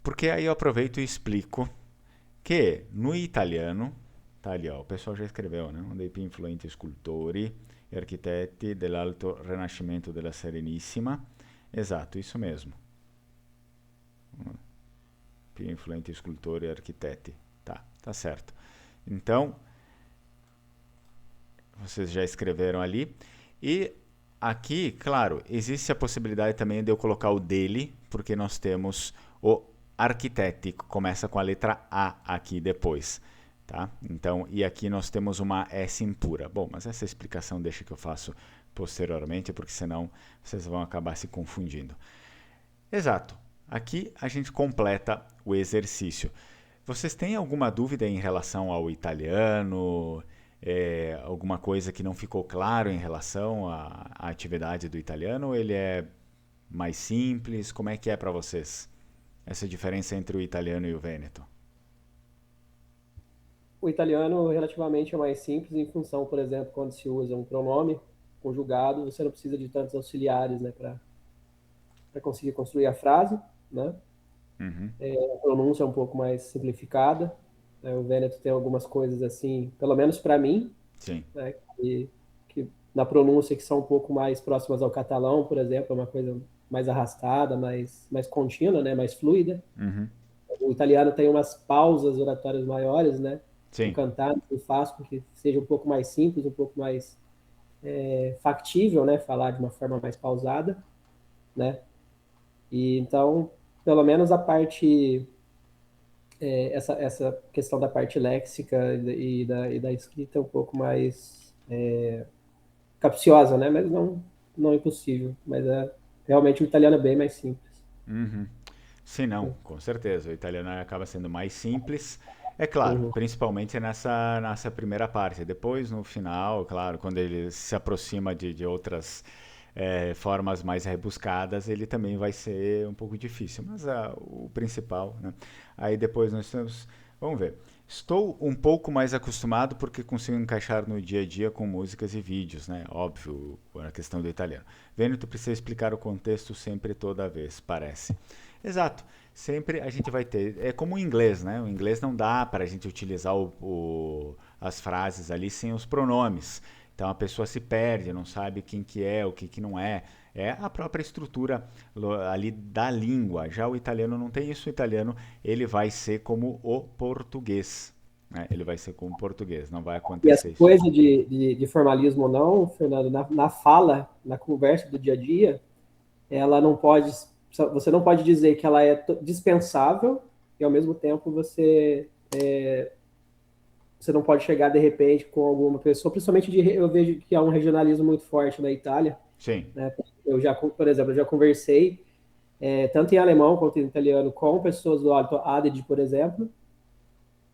Porque aí eu aproveito e explico que no italiano, tá ali, ó, o pessoal já escreveu, né? Um dei più influenti scultori e architetti dell'Alto Renascimento della Serenissima. Exato, isso mesmo. Più influenti scultori e architetti. Tá certo. Então, vocês já escreveram ali. E aqui, claro, existe a possibilidade também de eu colocar o dele, porque nós temos o arquitetti, que começa com a letra A aqui depois. Tá? Então, e aqui nós temos uma S impura. Bom, mas essa explicação deixa que eu faço posteriormente, porque senão vocês vão acabar se confundindo. Exato. Aqui a gente completa o exercício. Vocês têm alguma dúvida em relação ao italiano? Alguma coisa que não ficou claro em relação à atividade do italiano? Ou ele é mais simples? Como é que é para vocês essa diferença entre o italiano e o vêneto? O italiano relativamente é mais simples em função, por exemplo, quando se usa um pronome conjugado, você não precisa de tantos auxiliares, né, para conseguir construir a frase, né? Uhum. A pronúncia é um pouco mais simplificada. Né? O vêneto tem algumas coisas assim, pelo menos para mim, Sim. né, que na pronúncia que são um pouco mais próximas ao catalão, por exemplo, é uma coisa mais arrastada, mais contínua, né, mais fluida. Uhum. O italiano tem umas pausas oratórias maiores, né? Sim. O cantante faz com que seja um pouco mais simples, um pouco mais factível, né? Falar de uma forma mais pausada, né? E então, pelo menos a parte essa questão da parte léxica e da escrita é um pouco mais capciosa, né? Mas não impossível. Mas realmente o italiano é bem mais simples. Uhum. Sim, não, com certeza. O italiano acaba sendo mais simples. É claro, principalmente nessa primeira parte. Depois, no final, claro, quando ele se aproxima de outras formas mais rebuscadas, ele também vai ser um pouco difícil. Mas o principal, né? Aí depois nós temos... Vamos ver. Estou um pouco mais acostumado porque consigo encaixar no dia a dia com músicas e vídeos, né? Óbvio, a questão do italiano. Vêneto precisa explicar o contexto sempre, toda vez, parece. Exato. Sempre a gente vai ter... É como o inglês, né? O inglês não dá para a gente utilizar as frases ali sem os pronomes. Então a pessoa se perde, não sabe quem que é, o que que não é. é a própria estrutura ali da língua. Já o italiano não tem isso. O italiano ele vai ser como o português, né? Ele vai ser como o português, não vai E essa acontecer isso. coisa de formalismo ou não, Fernando, na fala, na conversa do dia a dia, ela não pode, você não pode dizer que ela é dispensável e ao mesmo tempo você não pode chegar de repente com alguma pessoa, principalmente eu vejo que há um regionalismo muito forte na Itália, Sim. né? Por exemplo, eu já conversei tanto em alemão quanto em italiano com pessoas do Alto Adige, por exemplo,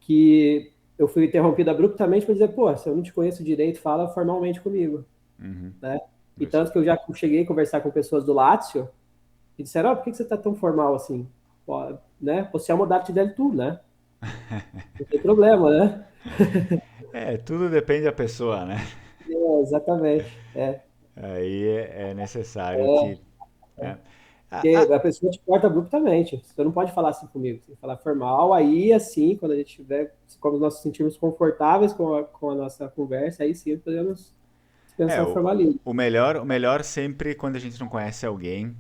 que eu fui interrompido abruptamente para dizer, pô, se eu não te conheço direito, fala formalmente comigo, Uhum. né? E tanto que eu já cheguei a conversar com pessoas do Lácio e disseram, por que você está tão formal assim? Pô, né? Possiamo darti del tu, né? Não tem problema, né? Tudo depende da pessoa, né? Exatamente. Aí é necessário que... né? Porque a pessoa te corta abruptamente. Você não pode falar assim comigo. Você tem que falar formal, aí assim, quando a gente tiver, quando nós nos sentirmos confortáveis com a nossa conversa, aí sim podemos É, pensar o o, formalismo. o melhor sempre quando a gente não conhece alguém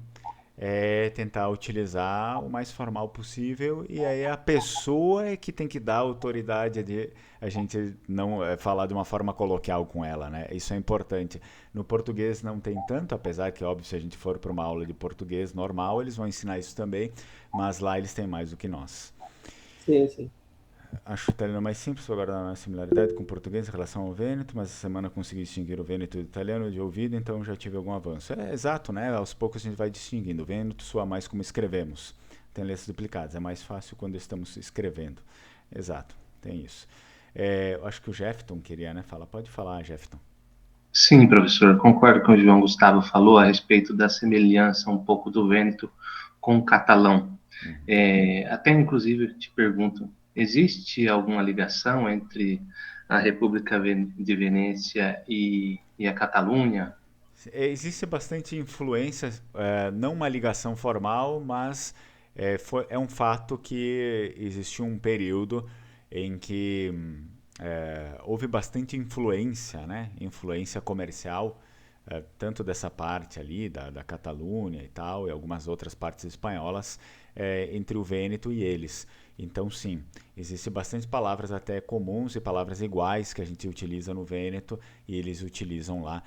é tentar utilizar o mais formal possível e aí a pessoa é que tem que dar autoridade de a gente não falar de uma forma coloquial com ela, né? Isso é importante. No português não tem tanto, apesar que, óbvio, se a gente for para uma aula de português normal, eles vão ensinar isso também, mas lá eles têm mais do que nós. Sim, sim. Acho o italiano mais simples, vou guardar uma similaridade com o português em relação ao Vêneto, mas essa semana consegui distinguir o Vêneto do italiano de ouvido, então já tive algum avanço. É exato, né? Aos poucos a gente vai distinguindo. O Vêneto soa mais como escrevemos. Tem letras duplicadas, é mais fácil quando estamos escrevendo. Exato, tem isso. Eu acho que o Jefton queria, né? Pode falar, Jefton. Sim, professor, concordo com o João Gustavo falou a respeito da semelhança um pouco do Vêneto com o catalão. Até, inclusive, te pergunto, existe alguma ligação entre a República de Venécia e a Catalunha? Existe bastante influência, não uma ligação formal, mas é um fato que existiu um período em que houve bastante influência, né? Influência comercial, tanto dessa parte ali, da Catalunha e tal, e algumas outras partes espanholas, entre o Vêneto e eles. Então, sim, existem bastante palavras até comuns e palavras iguais que a gente utiliza no Vêneto e eles utilizam lá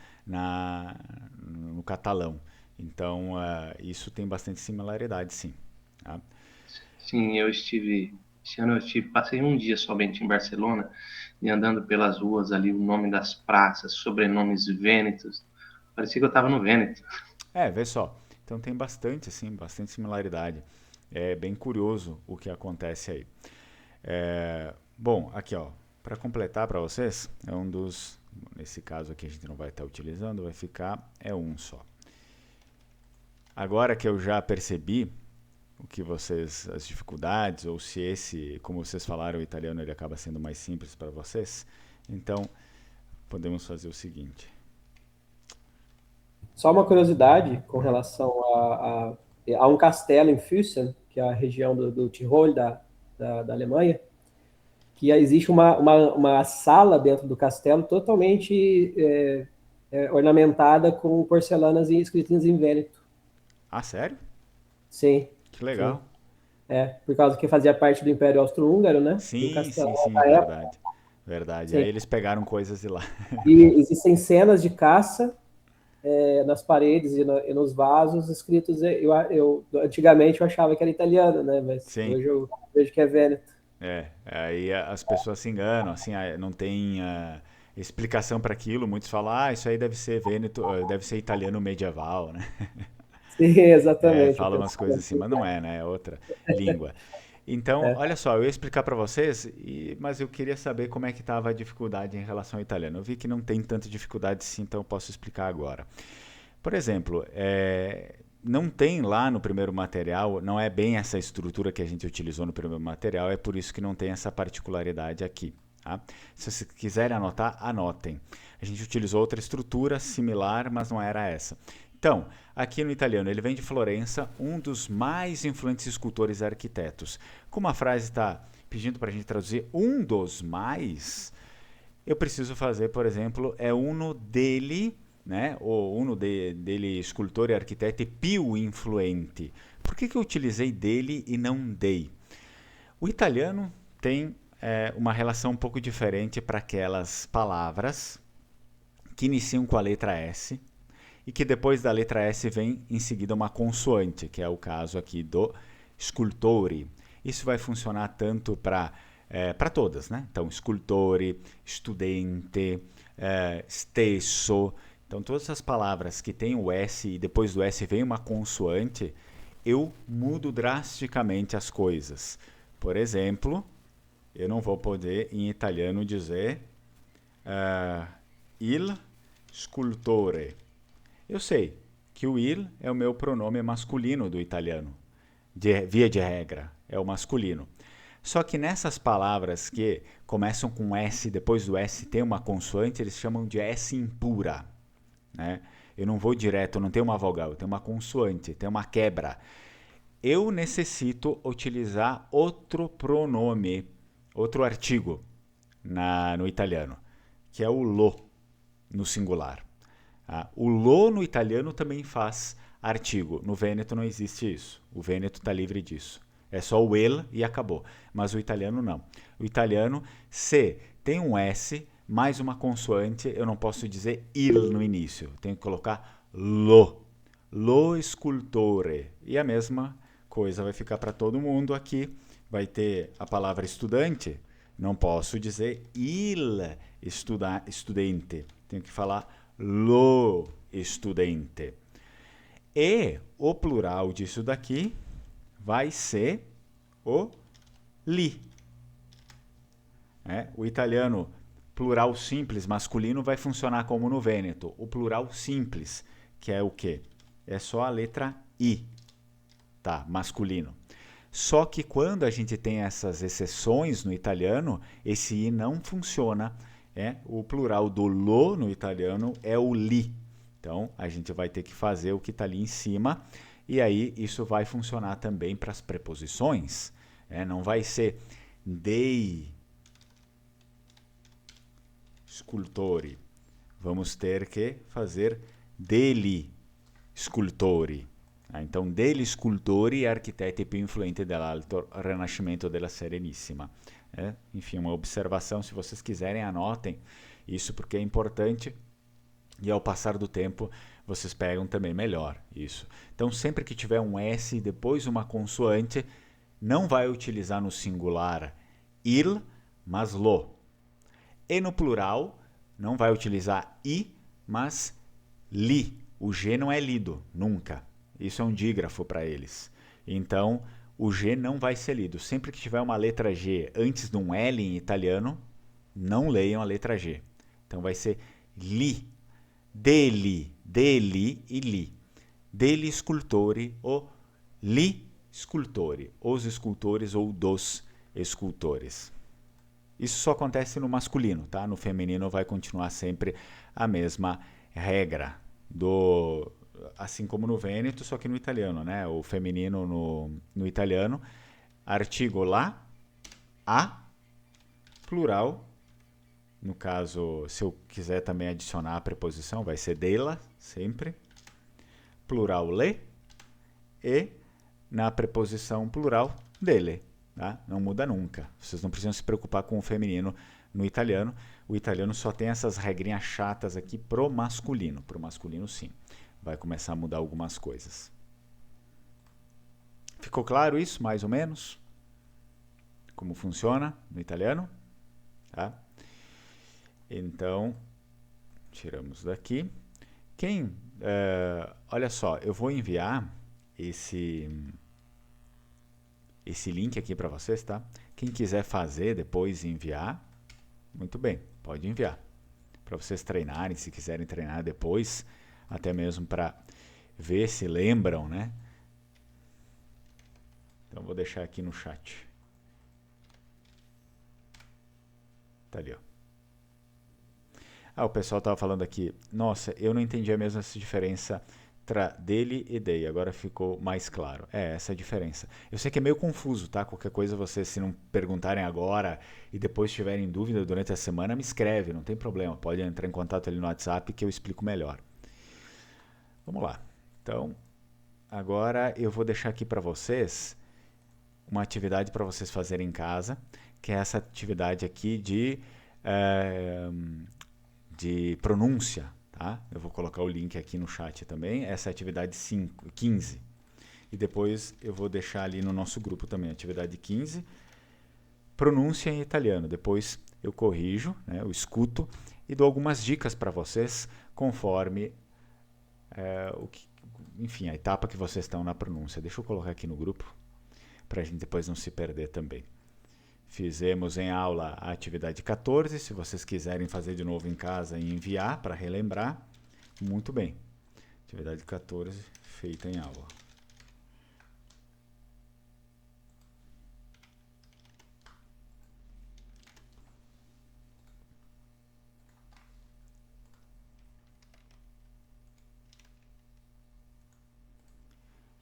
no catalão. Então, isso tem bastante similaridade, sim. Tá? Sim, esse ano passei um dia somente em Barcelona e andando pelas ruas ali, o nome das praças, sobrenomes vênetos, parecia que eu estava no Vêneto. Vê só. Então tem bastante, assim, bastante similaridade. É bem curioso o que acontece aí. Bom, aqui ó, para completar para vocês, nesse caso aqui a gente não vai estar utilizando, vai ficar um só. Agora que eu já percebi as dificuldades, ou se como vocês falaram, o italiano ele acaba sendo mais simples para vocês, então podemos fazer o seguinte. Só uma curiosidade com relação a um castelo em Füssen, que é a região do Tirol, da Alemanha, que existe uma sala dentro do castelo totalmente ornamentada com porcelanas escritas em Vêneto. Ah, sério? Sim. Que legal. Sim. Por causa que fazia parte do Império Austro-Húngaro, né? E o Sim, castelo verdade. Verdade. Sim. Aí eles pegaram coisas de lá. E existem cenas de caça nas paredes e nos vasos escritos. Antigamente eu achava que era italiano, né? Mas Sim. hoje eu vejo que é Vêneto. Aí as pessoas se enganam, assim, não tem explicação para aquilo. Muitos falam, isso aí deve ser Vêneto, deve ser italiano medieval, né? Sim, exatamente. Falam umas coisas assim, mas não é, né? É outra língua. Então, olha só, eu ia explicar para vocês, mas eu queria saber como é que estava a dificuldade em relação ao italiano. Eu vi que não tem tanta dificuldade sim, então eu posso explicar agora. Por exemplo, não tem lá no primeiro material, não é bem essa estrutura que a gente utilizou no primeiro material, é por isso que não tem essa particularidade aqui. Tá? Se vocês quiserem anotar, anotem. A gente utilizou outra estrutura similar, mas não era essa. Então, aqui no italiano, ele vem de Florença, um dos mais influentes escultores e arquitetos. Como a frase está pedindo para a gente traduzir um dos mais, eu preciso fazer, por exemplo, uno dele né? O uno degli scultori e architetti più influenti. Por que eu utilizei dele e não dei? O italiano tem uma relação um pouco diferente para aquelas palavras que iniciam com a letra S e que depois da letra S vem em seguida uma consoante, que é o caso aqui do scultori. Isso vai funcionar tanto para todas, né? Então, scultori, studente, stesso. Então, todas essas palavras que têm o S e depois do S vem uma consoante, eu mudo drasticamente as coisas. Por exemplo, eu não vou poder em italiano dizer il scultore. Eu sei que o il é o meu pronome masculino do italiano, via de regra, é o masculino. Só que nessas palavras que começam com S, depois do S tem uma consoante, eles chamam de S impura, né? Eu não vou direto, não tenho uma vogal, eu tenho uma consoante, tem uma quebra. Eu necessito utilizar outro pronome, outro artigo no italiano, que é o lo, no singular. O lo no italiano também faz artigo. No vêneto não existe isso. O vêneto está livre disso. É só o el e acabou. Mas o italiano não. O italiano, se tem um S mais uma consoante, eu não posso dizer il no início. Eu tenho que colocar lo. Lo scultore. E a mesma coisa vai ficar para todo mundo aqui. Vai ter a palavra estudante. Não posso dizer il studente. Tenho que falar lo studente. E o plural disso daqui vai ser o li. O italiano plural simples masculino vai funcionar como no vêneto. O plural simples, que é o quê? É só a letra I, tá? Masculino. Só que quando a gente tem essas exceções no italiano, esse I não funciona. O plural do lo no italiano é o li. Então, a gente vai ter que fazer o que está ali em cima. E aí, isso vai funcionar também para as preposições. Não vai ser dei scultori. Vamos ter que fazer degli scultori. Então, degli scultori architetti più influenti dell'Alto Rinascimento della Serenissima. Enfim, uma observação, se vocês quiserem, anotem isso porque é importante e ao passar do tempo vocês pegam também melhor isso. Então, sempre que tiver um S e depois uma consoante, não vai utilizar no singular il, mas lo. E no plural, não vai utilizar I, mas li. O G não é lido, nunca. Isso é um dígrafo para eles. Então, o G não vai ser lido. Sempre que tiver uma letra G antes de um L em italiano, não leiam a letra G. Então vai ser li, deli e li. Degli scultori ou li scultori. Os escultores ou dos escultores. Isso só acontece no masculino, tá? No feminino vai continuar sempre a mesma regra assim como no vêneto, só que no italiano, né? O feminino no italiano, artigo lá, a, plural. No caso, se eu quiser também adicionar a preposição, vai ser dela, sempre. Plural le, e na preposição plural, dele. Tá? Não muda nunca. Vocês não precisam se preocupar com o feminino no italiano. O italiano só tem essas regrinhas chatas aqui pro masculino. Pro masculino, sim. Vai começar a mudar algumas coisas. Ficou claro isso, mais ou menos? Como funciona no italiano? Tá? Então, tiramos daqui. Olha só, eu vou enviar esse link aqui para vocês, tá? Quem quiser fazer depois e enviar, muito bem, pode enviar. Para vocês treinarem, se quiserem treinar depois, até mesmo para ver se lembram, né? Então vou deixar aqui no chat. Tá ali, ó. O pessoal estava falando aqui, nossa, eu não entendi a mesma diferença dele e dei, agora ficou mais claro. Essa é a diferença. Eu sei que é meio confuso, tá? Qualquer coisa vocês, se não perguntarem agora e depois tiverem dúvida durante a semana, me escreve, não tem problema. Pode entrar em contato ali no WhatsApp que eu explico melhor, Vamos lá. Então, agora eu vou deixar aqui para vocês uma atividade para vocês fazerem em casa, que é essa atividade aqui de pronúncia, tá? Eu vou colocar o link aqui no chat também. Essa é a atividade 15. E depois eu vou deixar ali no nosso grupo também, atividade 15, pronúncia em italiano. Depois eu corrijo, né, eu escuto e dou algumas dicas para vocês conforme enfim, a etapa que vocês estão na pronúncia. Deixa eu colocar aqui no grupo para a gente depois não se perder também. Fizemos em aula a atividade 14, se vocês quiserem fazer de novo em casa e enviar para relembrar, muito bem. Atividade 14 feita em aula.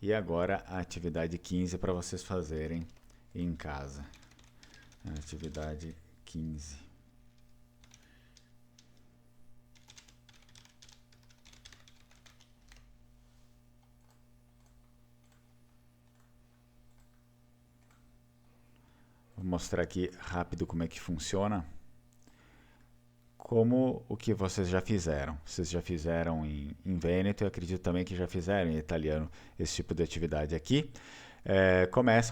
E agora a atividade 15 para vocês fazerem em casa. Atividade 15. Vou mostrar aqui rápido como é que funciona. Como o que vocês já fizeram. Vocês já fizeram em Vêneto, eu acredito também que já fizeram em italiano esse tipo de atividade aqui.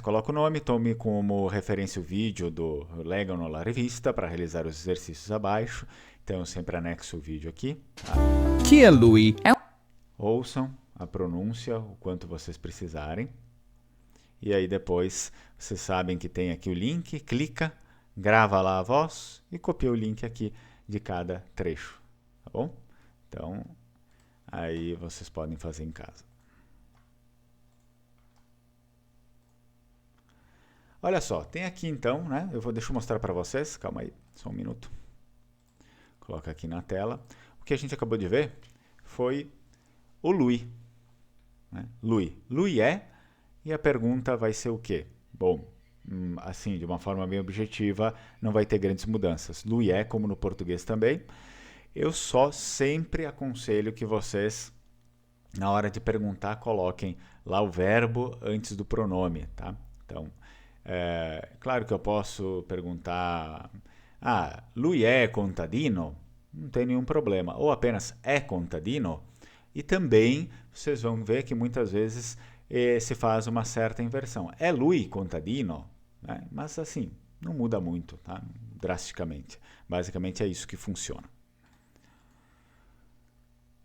Coloca o nome, tome como referência o vídeo do Legano la Rivista para realizar os exercícios abaixo. Então eu sempre anexo o vídeo aqui. Tá? Chi è lui? Ouçam a pronúncia o quanto vocês precisarem. E aí depois vocês sabem que tem aqui o link, clica, grava lá a voz e copia o link aqui de cada trecho, tá bom? Então, aí vocês podem fazer em casa. Olha só, tem aqui então, né? Deixa eu mostrar para vocês, calma aí, só um minuto. Coloca aqui na tela. O que a gente acabou de ver foi o lui, né? Lui é, e a pergunta vai ser o quê? Bom, assim, de uma forma bem objetiva, não vai ter grandes mudanças. Lui é, como no português também. Eu só sempre aconselho que vocês, na hora de perguntar, coloquem lá o verbo antes do pronome, tá? Então, claro que eu posso perguntar, lui é contadino? Não tem nenhum problema. Ou apenas é contadino? E também, vocês vão ver que muitas vezes se faz uma certa inversão. É lui contadino? Né? Mas assim, não muda muito, tá? Drasticamente. Basicamente é isso que funciona.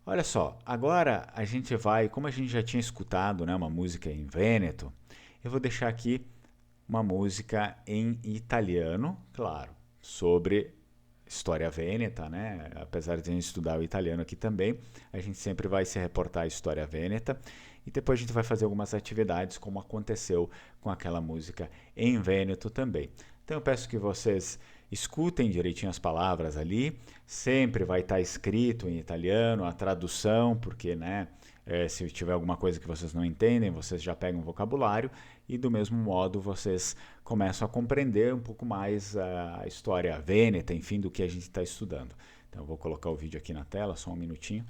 Olha só, agora a gente vai, como a gente já tinha escutado, né, uma música em Vêneto, eu vou deixar aqui uma música em italiano, claro, sobre história vêneta, né? Apesar de a gente estudar o italiano aqui também, a gente sempre vai se reportar à história vêneta e depois a gente vai fazer algumas atividades como aconteceu com aquela música em Vêneto também. Então eu peço que vocês escutem direitinho as palavras ali, sempre vai estar escrito em italiano, a tradução, porque, né, se tiver alguma coisa que vocês não entendem, vocês já pegam o vocabulário e do mesmo modo vocês começam a compreender um pouco mais a história vêneta, enfim, do que a gente está estudando. Então eu vou colocar o vídeo aqui na tela, só um minutinho.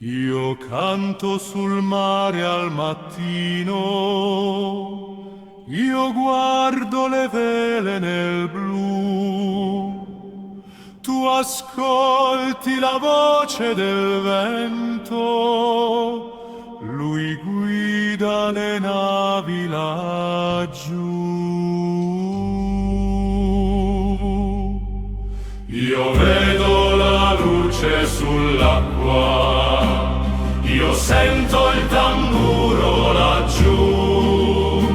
Io canto sul mare al mattino, io guardo le vele nel blu, tu ascolti la voce del vento, lui guida le navi laggiù. Io vedo la luce sull'acqua, io sento il tamburo laggiù,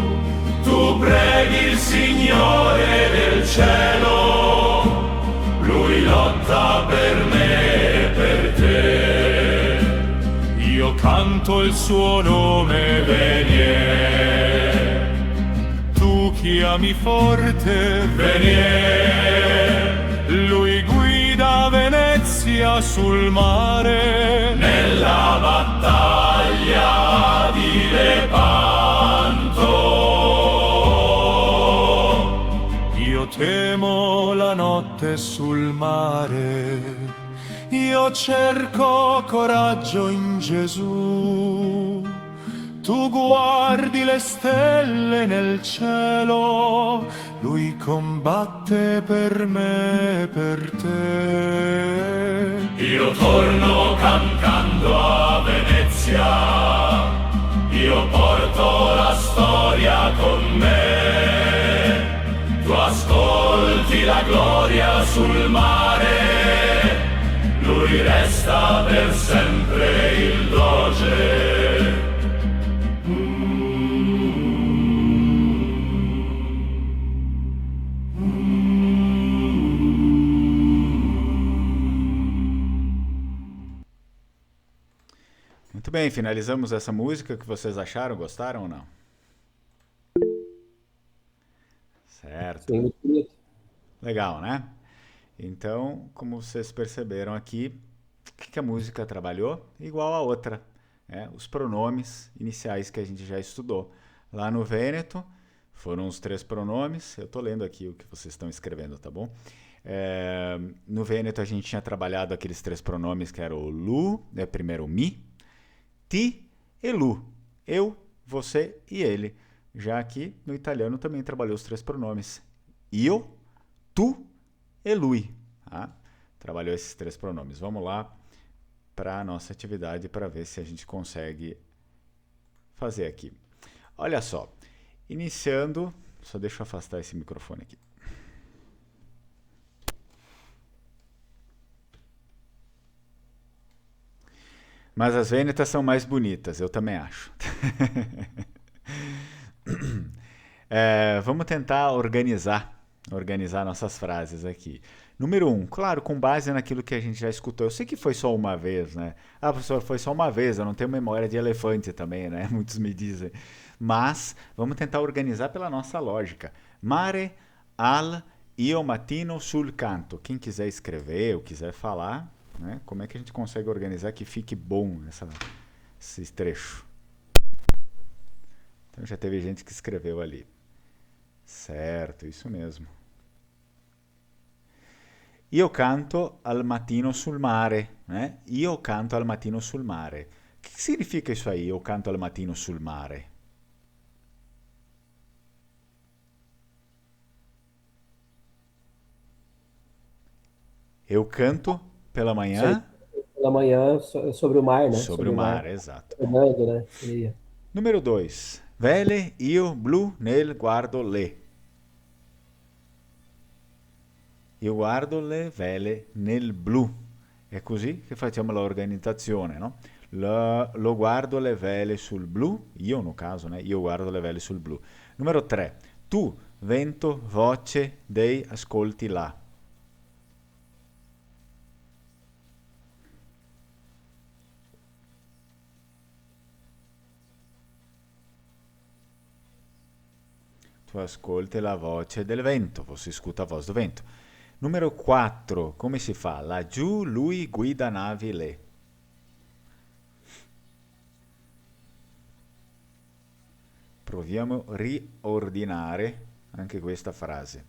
tu preghi il Signore del cielo, Lui lotta per me e per te. Io canto il suo nome, Venier, tu chiami forte, Venier, Lui guida Venezia gloria sul mare, nella battaglia di Lepanto. Io temo la notte sul mare, io cerco coraggio in Gesù. Tu guardi le stelle nel cielo, Lui combatte per me e per te. Io torno cantando a Venezia, io porto la storia con me. Tu ascolti la gloria sul mare, Lui resta per sempre il doge. Muito bem, finalizamos essa música. O que vocês acharam? Gostaram ou não? Certo. Sim, muito bonito. Legal, né? Então, como vocês perceberam aqui, o que a música trabalhou? Igual a outra, né? Os pronomes iniciais que a gente já estudou. Lá no Vêneto, foram os 3 pronomes. Eu estou lendo aqui o que vocês estão escrevendo, tá bom? No Vêneto a gente tinha trabalhado aqueles 3 pronomes que eram o lu, primeiro o mi, ti e lu. Eu, você e ele. Já aqui no italiano também trabalhou os 3 pronomes. Io, tu e lui. Tá? Trabalhou esses 3 pronomes. Vamos lá para a nossa atividade para ver se a gente consegue fazer aqui. Olha só. Iniciando, só deixa eu afastar esse microfone aqui. Mas as vênetas são mais bonitas, eu também acho. Vamos tentar organizar nossas frases aqui. Número 1, claro, com base naquilo que a gente já escutou. Eu sei que foi só uma vez, né? Ah, professor, foi só uma vez, eu não tenho memória de elefante também, né? Muitos me dizem. Mas vamos tentar organizar pela nossa lógica. Mare al io mattino sul canto. Quem quiser escrever ou quiser falar, né? Como é que a gente consegue organizar que fique bom esse trecho? Então já teve gente que escreveu ali. Certo, isso mesmo. Io canto al mattino sul mare, né? Io canto al mattino sul mare. O que significa isso aí, eu canto al mattino sul mare? Eu canto pela manhã? Pela manhã, sobre o mar, né? Sobre o mar, exato. Fernando, né? Seria. Número 2. Vele io blu nel guardo le. Io guardo le vele nel blu. È così che facciamo l'organizzazione, no? Lo guardo le vele sul blu. Io, no caso, né? Io guardo le vele sul blu. Numero 3. Tu, vento, voce, dei, ascolti là. Tu ascolti la voce del vento, você escuta a voz do vento. Numero 4, come si fa? Laggiù lui guida navi le. Proviamo a riordinare anche questa frase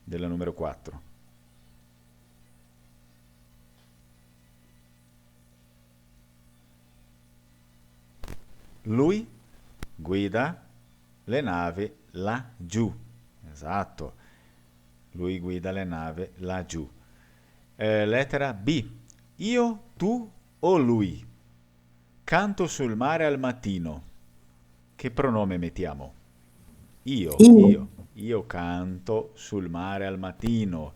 della numero 4. Lui guida le navi laggiù. Esatto. Lui guida le navi laggiù. Lettera B. Io, tu o lui. Canto sul mare al mattino. Che pronome mettiamo? Io. Io canto sul mare al mattino.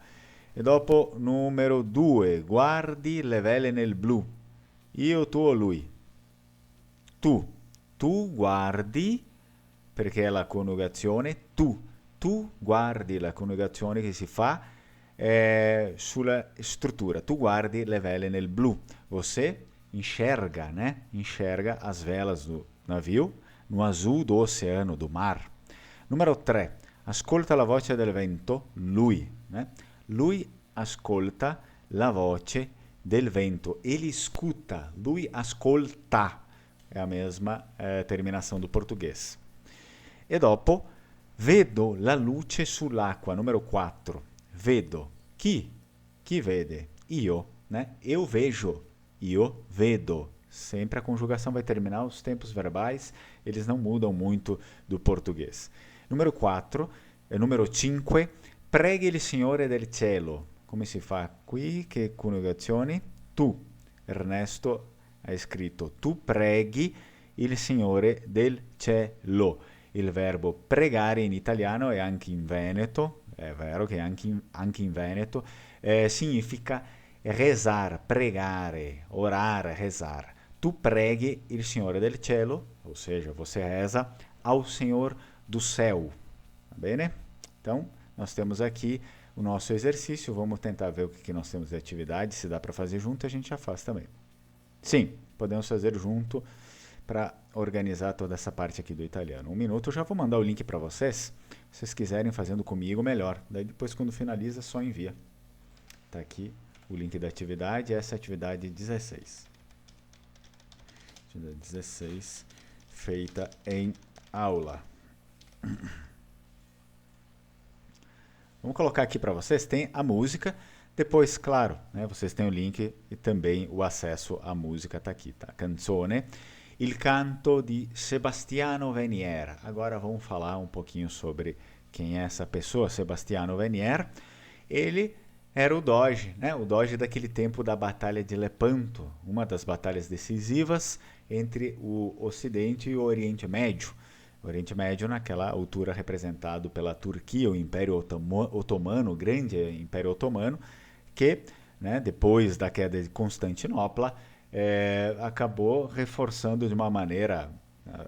E dopo numero 2. Guardi le vele nel blu. Io, tu o lui? Tu. Tu guardi, perché è la coniugazione, tu guardi la coniugazione che si fa sulla struttura. Tu guardi le vele nel blu. Você enxerga, né? Enxerga as velas do navio no azul do oceano, do mar. Numero 3. Ascolta la voce del vento, lui. Né? Lui ascolta la voce del vento. Ele escuta, lui ascolta, é a mesma terminação do português. E dopo, vedo la luce sull'acqua, número 4. Vedo. Chi vede? Io, né? Eu vejo. Io vedo. Sempre a conjugação vai terminar, os tempos verbais, eles não mudam muito do português. Número 4, número 5, preghi il Signore del cielo. Come si fa qui? Che coniugazioni? Tu, Ernesto, hai scritto, tu preghi il Signore del cielo. Il verbo pregare in italiano e anche in veneto, è vero che anche in veneto, significa rezar, pregare, orar, rezar. Tu preghi il Signore del cielo, ou seja, você reza ao Senhor do céu. Tá bene? Então, nós temos aqui o nosso exercício. Vamos tentar ver o que nós temos de atividade. Se dá para fazer junto, a gente já faz também. Sim, podemos fazer junto para organizar toda essa parte aqui do italiano. 1 minuto, eu já vou mandar o link para vocês. Se vocês quiserem fazendo comigo, melhor. Daí depois, quando finaliza, só envia. Tá aqui o link da atividade. Essa é a atividade 16. 16, feita em aula. Vamos colocar aqui para vocês, tem a música, depois, claro, né, vocês têm o link e também o acesso à música, está aqui, tá? Canzone, Il canto di Sebastiano Venier. Agora vamos falar um pouquinho sobre quem é essa pessoa, Sebastiano Venier. Ele era o doge, né? O doge daquele tempo da Batalha de Lepanto, uma das batalhas decisivas entre o Ocidente e o Oriente Médio. O Oriente Médio, naquela altura, representado pela Turquia, o Império Otomano, o grande Império Otomano, que, né, depois da queda de Constantinopla, acabou reforçando de uma maneira...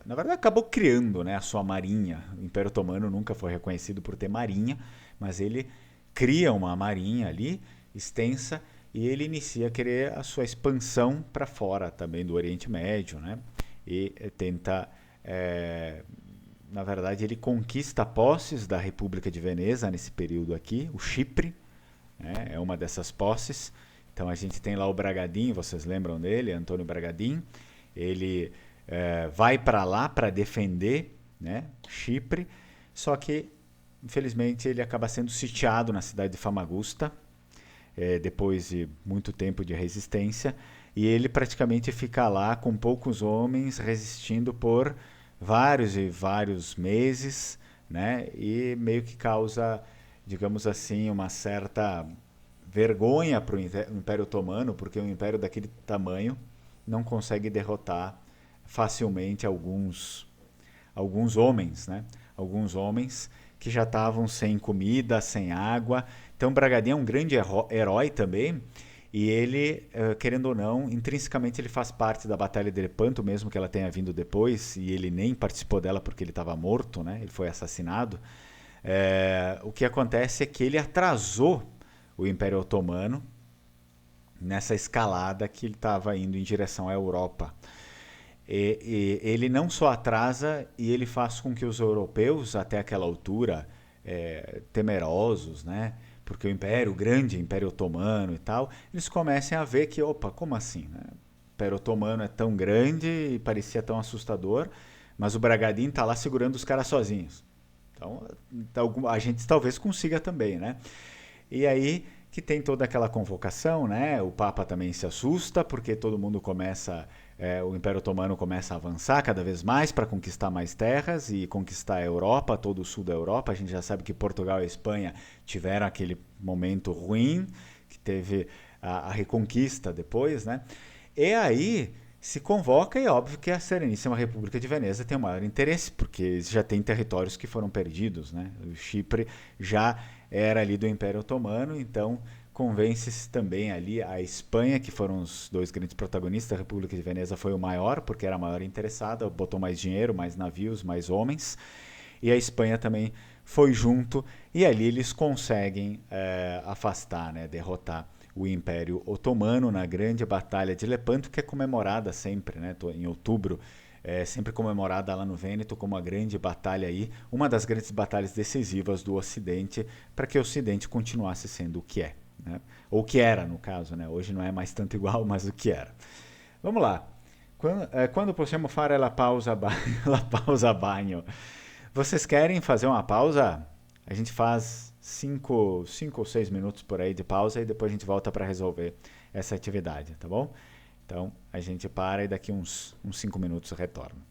Na verdade, acabou criando, né, a sua marinha. O Império Otomano nunca foi reconhecido por ter marinha, mas ele cria uma marinha ali, extensa, e ele inicia a querer a sua expansão para fora também do Oriente Médio, né? E tenta, na verdade, ele conquista posses da República de Veneza nesse período aqui, o Chipre, né? É uma dessas posses. Então a gente tem lá o Bragadin, vocês lembram dele, Antônio Bragadin, ele vai para lá para defender, né, Chipre, só que infelizmente ele acaba sendo sitiado na cidade de Famagusta, depois de muito tempo de resistência, e ele praticamente fica lá com poucos homens, resistindo por vários e vários meses, né? E meio que causa, digamos assim, uma certa vergonha para o Império Otomano, porque um império daquele tamanho não consegue derrotar facilmente alguns homens, né? Alguns homens que já estavam sem comida, sem água. Então Bragadin é um grande herói também, e ele, querendo ou não, intrinsecamente ele faz parte da Batalha de Lepanto, mesmo que ela tenha vindo depois, e ele nem participou dela porque ele estava morto, né? Ele foi assassinado. O que acontece é que ele atrasou o Império Otomano nessa escalada que ele estava indo em direção à Europa. E ele não só atrasa, e ele faz com que os europeus, até aquela altura, temerosos, né? Porque o grande Império Otomano e tal, eles comecem a ver que, opa, como assim? Né? O Império Otomano é tão grande e parecia tão assustador, mas o Bragadin está lá segurando os caras sozinhos. Então a gente talvez consiga também, né? E aí que tem toda aquela convocação, né? O Papa também se assusta, porque todo mundo começa... o Império Otomano começa a avançar cada vez mais para conquistar mais terras e conquistar a Europa, todo o sul da Europa. A gente já sabe que Portugal e Espanha tiveram aquele momento ruim, que teve a reconquista depois, né? E aí se convoca, e é óbvio que a Sereníssima República de Veneza tem o maior interesse, porque já tem territórios que foram perdidos, né? O Chipre já era ali do Império Otomano, então convence-se também ali a Espanha, que foram os dois grandes protagonistas. A República de Veneza foi o maior, porque era a maior interessada, botou mais dinheiro, mais navios, mais homens, e a Espanha também foi junto, e ali eles conseguem afastar, né, derrotar o Império Otomano na grande Batalha de Lepanto, que é comemorada sempre, né, em outubro, sempre comemorada lá no Vêneto como a grande batalha aí, uma das grandes batalhas decisivas do Ocidente, para que o Ocidente continuasse sendo o que é. né? Ou que era, no caso, né? Hoje não é mais tanto igual, mas o que era. Vamos lá. Quando possiamo fare la pausa, la pausa bagno? Vocês querem fazer uma pausa? A gente faz 5 ou 6 minutos por aí de pausa e depois a gente volta para resolver essa atividade, tá bom? Então a gente para e daqui uns 5 minutos retorna.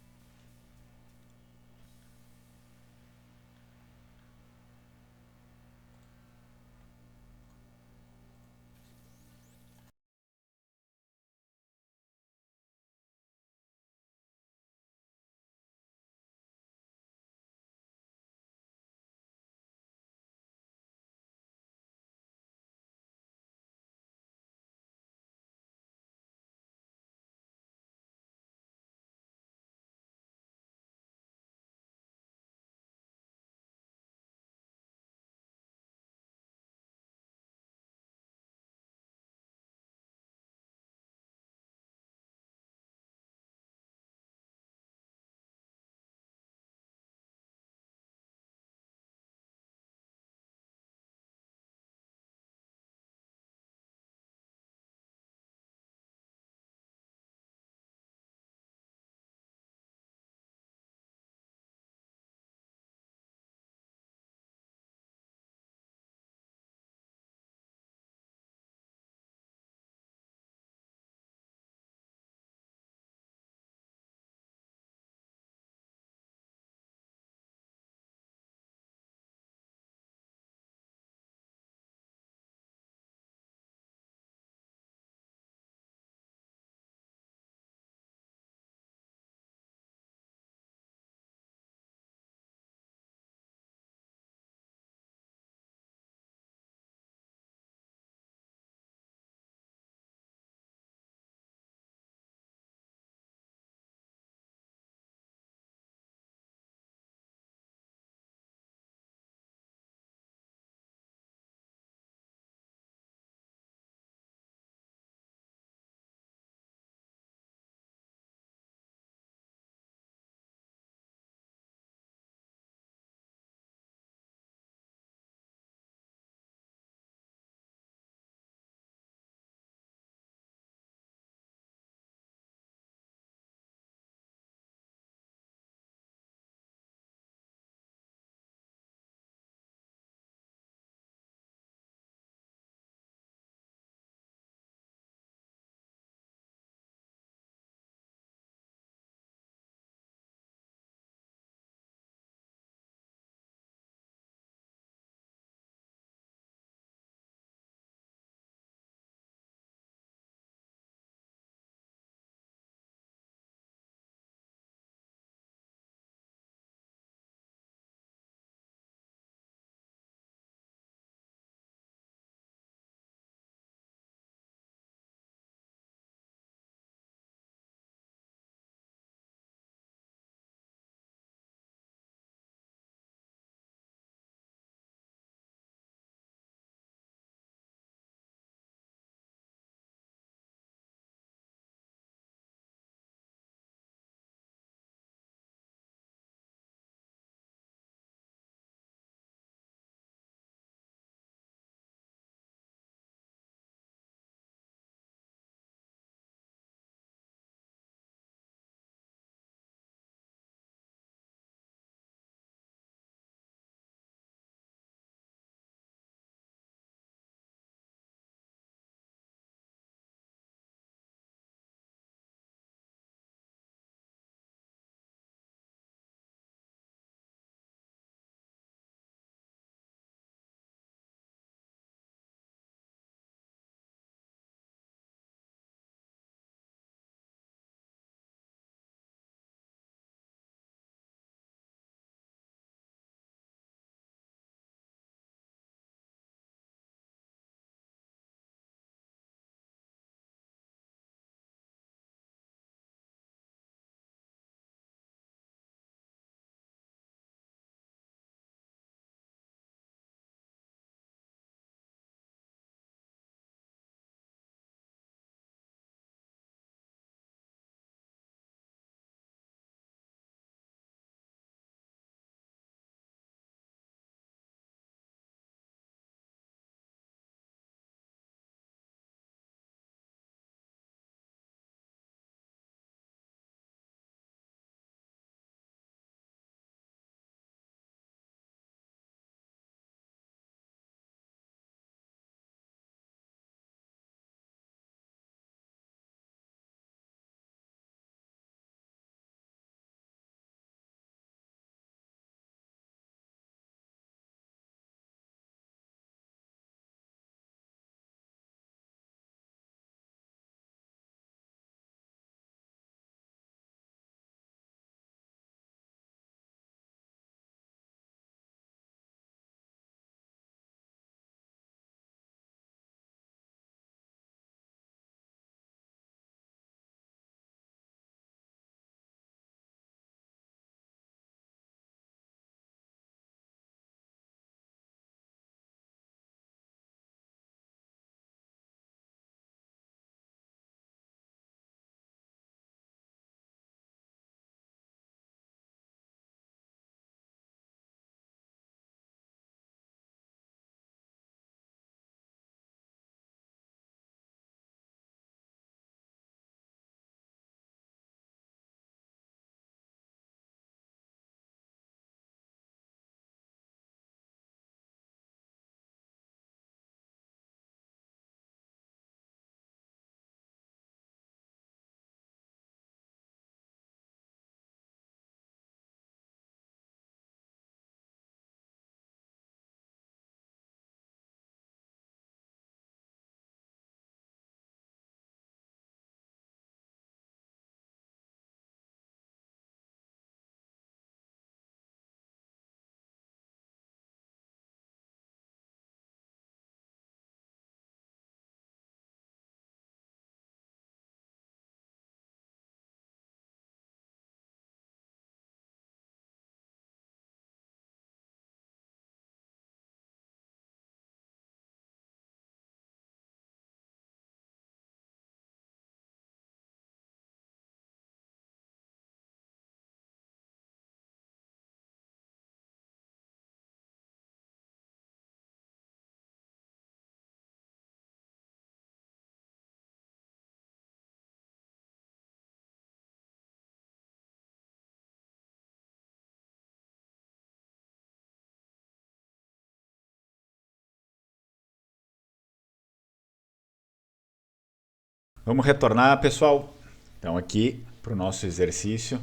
Vamos retornar, pessoal. Então, aqui para o nosso exercício.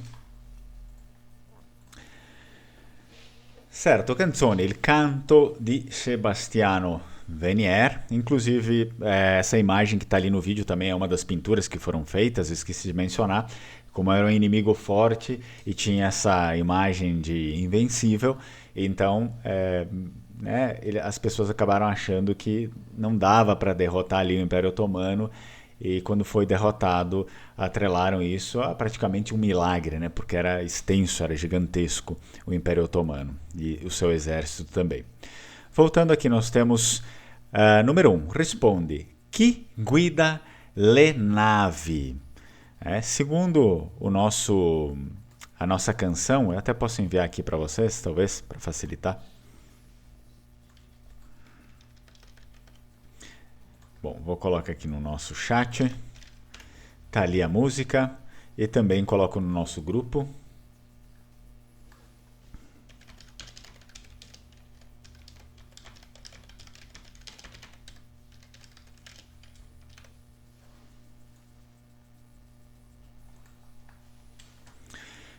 Certo, canzone, il canto di Sebastiano Venier. Inclusive, essa imagem que está ali no vídeo também é uma das pinturas que foram feitas, esqueci de mencionar. Como era um inimigo forte e tinha essa imagem de invencível, então as pessoas acabaram achando que não dava para derrotar ali o Império Otomano, e quando foi derrotado, atrelaram isso a praticamente um milagre, né? Porque era extenso, era gigantesco o Império Otomano e o seu exército também. Voltando aqui, nós temos número 1, responde: chi guida le navi? Segundo a nossa canção, eu até posso enviar aqui para vocês, talvez, para facilitar. Bom, vou colocar aqui no nosso chat. Tá ali a música e também coloco no nosso grupo.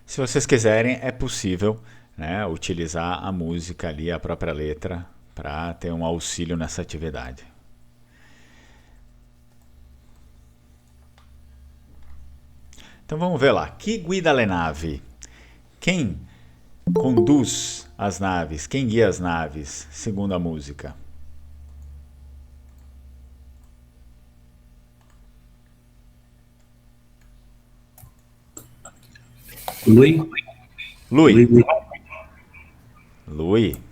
Se vocês quiserem, é possível, né, utilizar a música ali, a própria letra, para ter um auxílio nessa atividade. Então vamos ver lá. Chi guida le navi? Quem conduz as naves? Quem guia as naves, segundo a música? Lui. Lui. Lui. Lui.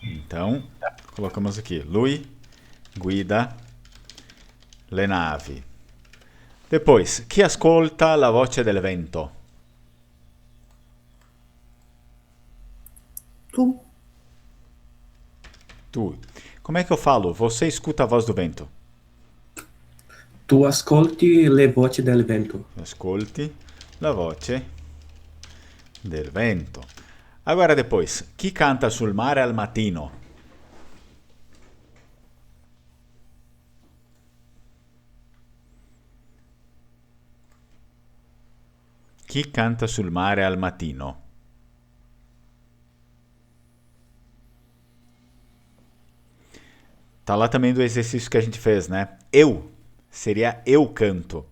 Então, colocamos aqui. Lui guida le navi. Depois, chi ascolta la voce del vento? Tu. Tu. Como é que eu falo? Você escuta a voz do vento. Tu ascolti le voci del vento. Ascolti la voce del vento. Agora depois, chi canta sul mare al mattino? Chi canta sul mare al mattino? Tá lá também do exercício que a gente fez, né? Eu. Seria eu canto.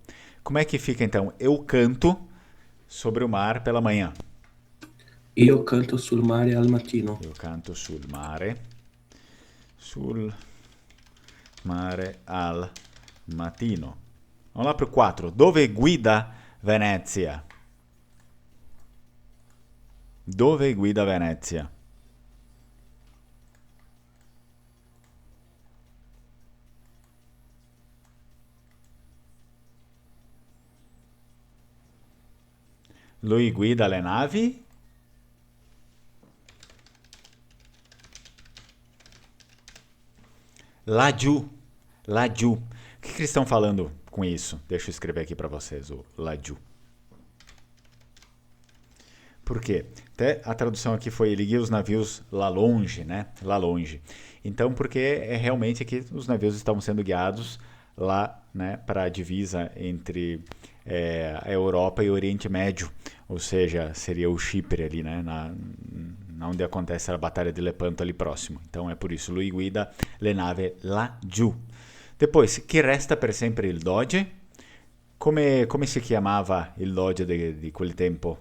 Como é que fica então? Eu canto sobre o mar pela manhã. Io canto sul mare al mattino. Eu canto sul mare. Sul mare al mattino. Vamos lá pro 4. Dove guida Venezia? Dove guida Venezia? Lui guida le navi? Laggiù. Laggiù. O que eles estão falando com isso? Deixa eu escrever aqui para vocês o laggiù. Por quê? Até a tradução aqui foi ele guia os navios lá longe, né? Lá longe. Então, porque realmente aqui os navios estavam sendo guiados lá, né, para a divisa entre a Europa e o Oriente Médio, ou seja, seria o Chipre ali, né, na onde acontece a Batalha de Lepanto ali próximo. Então é por isso, lui guida le nave laggiù. Depois, chi resta per sempre il doge? Come si chiamava il doge di quel tempo?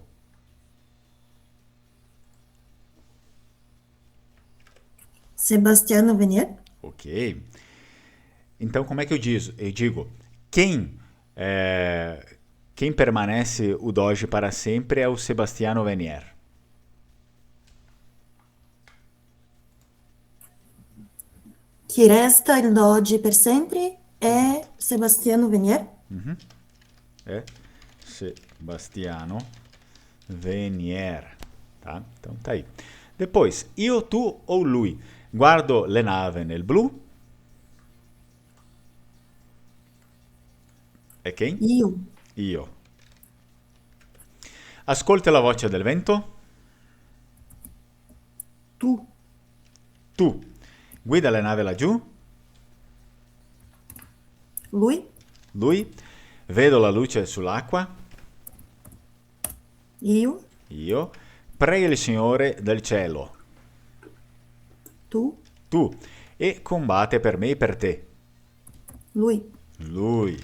Sebastiano Venier. Ok. Então, como é que eu digo? Quem permanece o doge para sempre é o Sebastiano Venier. Chi resta il doge per sempre è Sebastiano Venier. É Sebastiano Venier. Tá? Então tá aí. Depois, io, tu ou lui? Guardo le nave nel blu. E quem? Io. Io. Ascolta la voce del vento. Tu. Tu. Guida le nave laggiù. Lui. Lui, vedo la luce sull'acqua. Io, Io, prega il Signore del cielo. tu, Tu, e combate per me e per te. lui. Lui.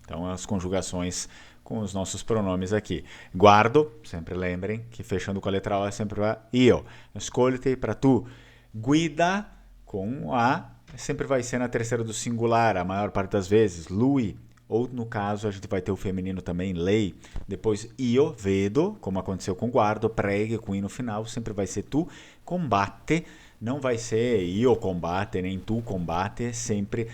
Então, as conjugações com os nossos pronomes aqui. Guardo, sempre lembrem que fechando com a letra O é sempre para io. Ascolti para tu. Guida, com A, sempre vai ser na terceira do singular, a maior parte das vezes. Lui. Ou, no caso, a gente vai ter o feminino também, lei. Depois, io, vedo, como aconteceu com guardo. Pregue, com i no final, sempre vai ser tu. Combate, não vai ser io combate, nem tu combate. Sempre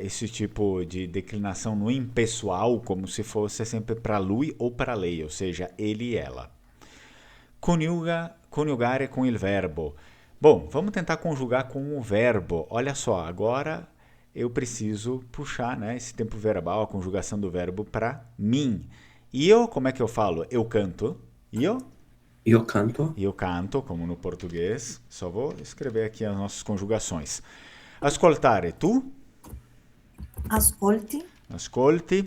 esse tipo de declinação no impessoal, como se fosse sempre para lui ou para lei, ou seja, ele e ela. Coniugare com il verbo. Bom, vamos tentar conjugar com o verbo. Olha só, agora eu preciso puxar, né, esse tempo verbal, a conjugação do verbo para mim. Io, como é que eu falo? Eu canto. Io? Eu canto. Eu canto, como no português. Só vou escrever aqui as nossas conjugações. Ascoltare, tu? Ascolti, Ascolti.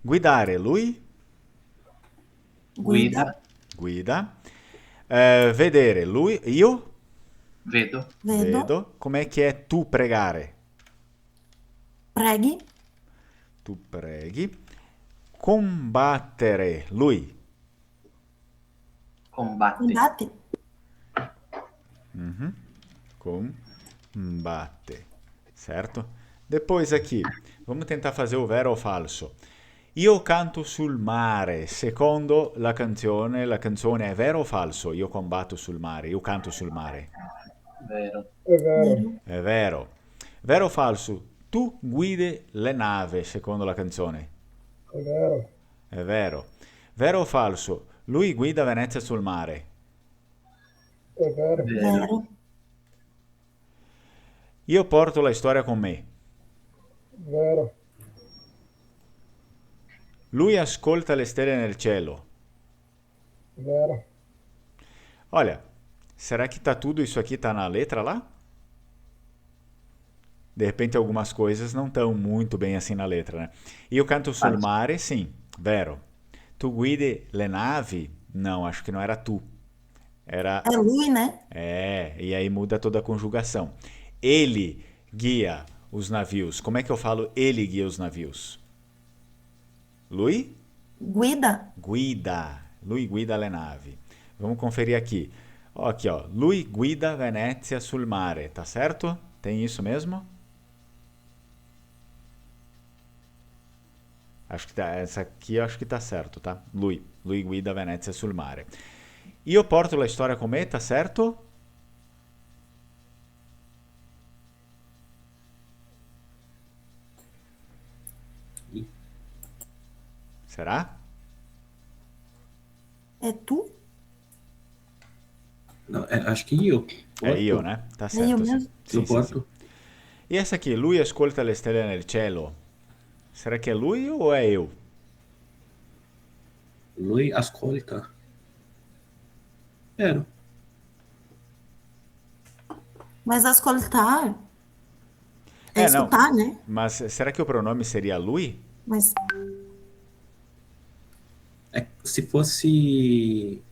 Guidare, lui? guida, Guida. Vedere, lui? Io? Vedo. vedo, Vedo. Como é que é tu pregare? preghi, Tu preghi. Combattere, lui? Combate. combate, Combate. Certo? Depois aqui, vamos tentar fazer o vero o falso. Io canto sul mare. Secondo la canzone è vero o falso? Io combatto sul mare. Io canto sul mare. Vero. vero, È vero. Vero o falso? Tu guidi le nave, secondo la canzone. È vero. È vero. Vero o falso? Lui guida Venezia sul mare. È vero. Vero. vero, Io porto la storia con me. Vero. Lui ascolta le stelle nel cielo. Vero. Olha, será que tá tudo isso aqui tá na letra lá? De repente algumas coisas não estão muito bem assim na letra, né? Io canto sul mare, sim, vero. Tu guidi le navi? Não, acho que não era tu. Era é lui, né? e aí muda toda a conjugação. Ele guia os navios. Como é que eu falo ele guia os navios? Lui? Guida, Guida. Lui guida le navi. Vamos conferir aqui. Ó, aqui, ó. Lui guida Venezia sul mare. Tá certo? Tem isso mesmo? Acho que tá, essa aqui eu acho que tá certo, tá? Lui guida Venezia sul mare. Io porto la storia con me, tá certo? Será? é tu? Não, acho que eu. É io, né? Tá certo. eu sim. mesmo? Sim, Eu sim, porto. sim. E essa aqui, lui ascolta le stelle nel cielo. Será que é lui ou é eu? Lui ascolta. Vero. Mas ascoltar é É, não. escutar, né? Mas será que o pronome seria lui? Mas Se fosse.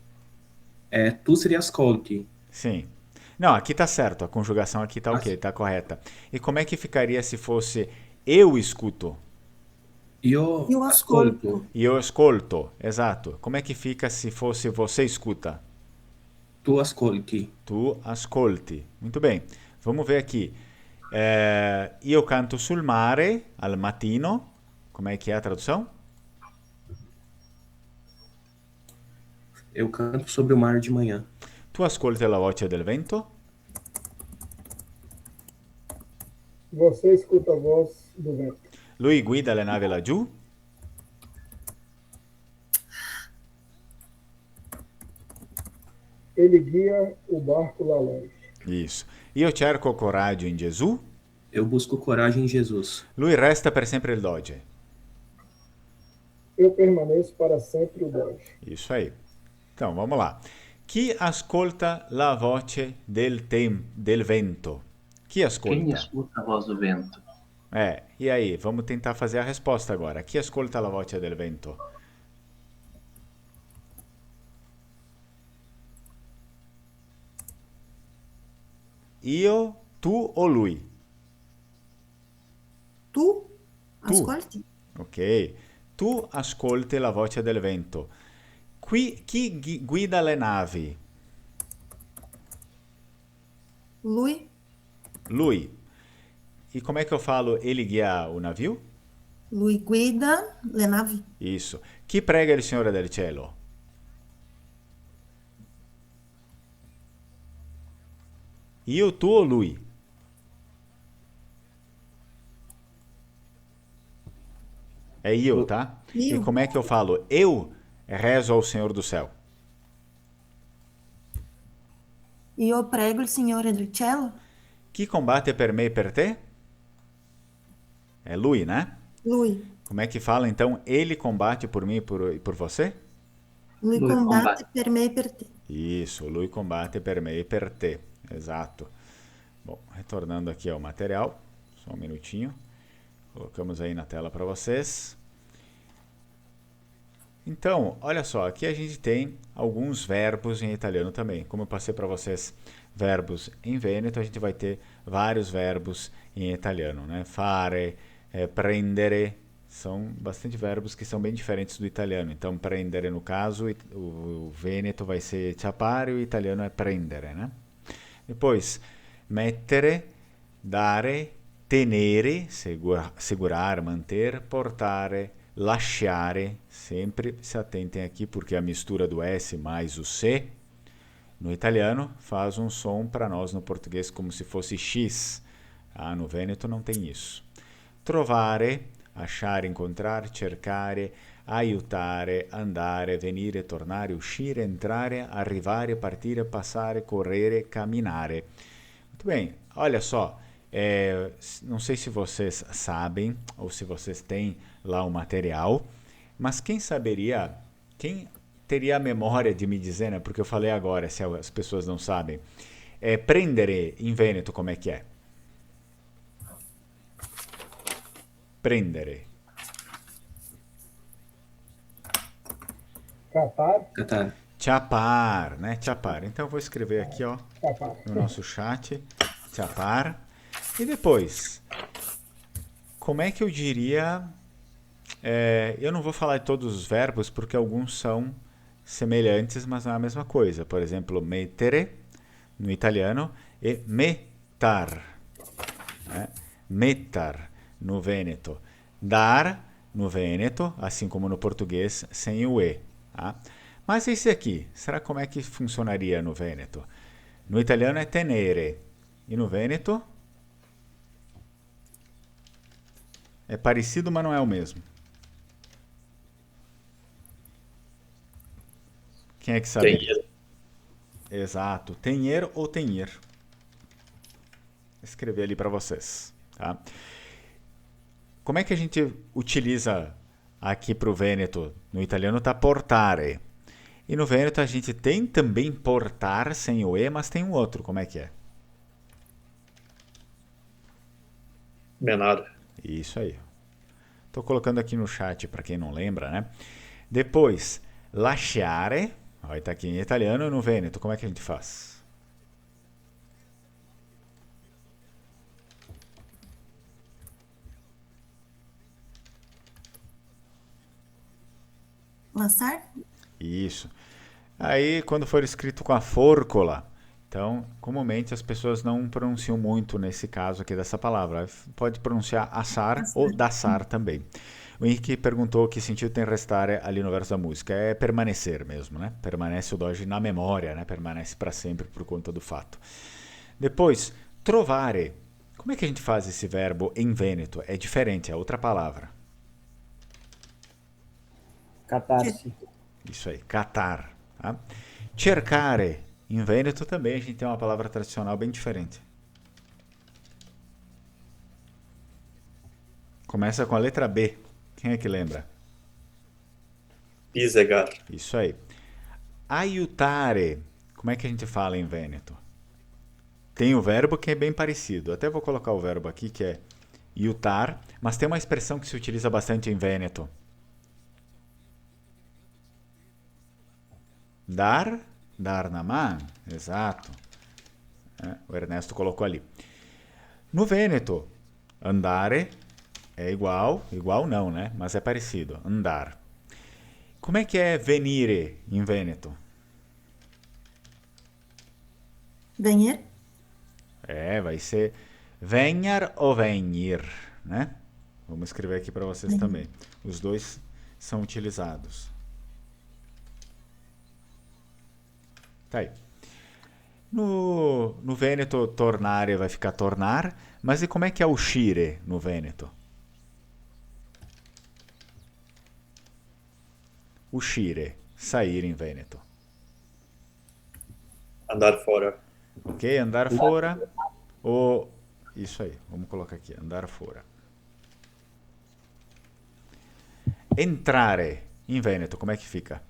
Tu seria ascolti. Sim. Não, aqui tá certo. A conjugação aqui tá ok, tá correta. E como é que ficaria se fosse eu escuto? Eu ascolto. E eu ascolto. Exato. Como é que fica se fosse você escuta? Tu ascolti. Tu ascolti. Muito bem. Vamos ver aqui. Io canto sul mare al mattino. Como é que é a tradução? Eu canto sobre o mar de manhã. Tu ascolti la voce del vento? Você escuta a voz do vento. Lui guida le navi laggiù? Ele guia o barco lá longe. Isso. Io cerco coraggio in Gesù? Eu busco coragem em Jesus. Lui resta per sempre il doge. Eu permaneço para sempre o Deus. Isso aí. Então, vamos lá. Chi ascolta la voce del vento? Chi Quem ascolta? escuta a voz do vento? E aí? Vamos tentar fazer a resposta agora. Chi ascolta la voce del vento? Io, tu o lui? Tu Tu. ascolti? Ok. Tu ascolti la voce del vento. Chi guida le navi? Lui? Lui. E como é que eu falo ele guia o navio? Lui guida le navi. Isso. Chi prega il Signore del Cielo? Io, tu ou lui? É eu, tá? E Eu. como é que eu falo? Eu rezo ao Senhor do céu. Io prego il Signore del cielo. Chi combatte per me e per te? É lui, né? Lui. Como é que fala então? Ele combate por mim e por você? Lui Lui combatte combate. per me e per te. Isso, lui combate per me e per te. Exato. Bom, retornando aqui ao material, só um minutinho. Colocamos aí na tela para vocês. Então, olha só, aqui a gente tem alguns verbos em italiano também. Como eu passei para vocês verbos em Vêneto, a gente vai ter vários verbos em italiano, né? Fare, prendere, são bastante verbos que são bem diferentes do italiano. Então, prendere no caso, o Vêneto vai ser ciappare, o italiano é prendere, né? Depois, mettere, dare, tenere, segurar, manter, portare, lasciare, sempre se atentem aqui porque a mistura do S mais o C no italiano faz um som para nós no português como se fosse X. No Vêneto não tem isso. Trovare, achar, encontrar, cercare, aiutare, andare, venire, tornare, uscire, entrare, arrivare, partire, passare, correre, camminare. Muito bem, olha só. Não sei se vocês sabem ou se vocês têm lá o material, mas quem teria a memória de me dizer, né? Porque eu falei agora, se as pessoas não sabem. Prendere em Vêneto, como é que é? Prendere. Catar. Ciappar, né? Ciappar. Então eu vou escrever aqui, ó, no nosso chat, ciappar. E depois, como é que eu diria... eu não vou falar de todos os verbos, porque alguns são semelhantes, mas não é a mesma coisa. Por exemplo, mettere, no italiano, e mettar. Né? Mettar, no Vêneto. Dar, no Vêneto, assim como no português, sem o E. Tá? Mas esse aqui, será como é que funcionaria no Vêneto? No italiano é tenere. E no Vêneto... é parecido, mas não é o mesmo. Quem é que sabe? Tenher. Exato. Tenher ou tenir. Vou escrever ali para vocês. Tá? Como é que a gente utiliza aqui para o Vêneto? No italiano está portare. E no Vêneto a gente tem também portar sem o E, mas tem um outro. Como é que é? Menare. Isso aí. Estou colocando aqui no chat para quem não lembra, né? Depois, lasciare. Vai estar aqui em italiano. No Vêneto, como é que a gente faz? Lançar? Isso. Aí, quando for escrito com a fórcola, então, comumente as pessoas não pronunciam muito nesse caso aqui dessa palavra. Pode pronunciar assar ou daçar também. O Henrique perguntou que sentido tem restare ali no verso da música. É permanecer mesmo, né? Permanece o doge na memória, né? Permanece para sempre por conta do fato. Depois, trovare. Como é que a gente faz esse verbo em Vêneto? É diferente, é outra palavra. Catarse. Isso aí, catar. Tá? Cercare. Em Vêneto também a gente tem uma palavra tradicional bem diferente. Começa com a letra B. Quem é que lembra? Pisegar. Isso aí. Aiutare. Como é que a gente fala em Vêneto? Tem o verbo que é bem parecido. Até vou colocar o verbo aqui que é iutar, mas tem uma expressão que se utiliza bastante em Vêneto. Dar na mão, exato. O Ernesto colocou ali. No Vêneto, andare é igual não, né? Mas é parecido, andar. Como é que é venire em Vêneto? Venir? Vai ser venhar ou venir, né? Vamos escrever aqui para vocês também. Os dois são utilizados. Tá aí. No Vêneto, tornare vai ficar tornar, mas e como é que é uscire no Vêneto? Uscire, sair em Vêneto. Andar fora. Ok? Andar fora. Ou isso aí, vamos colocar aqui, andar fora. Entrare em Vêneto, como é que fica?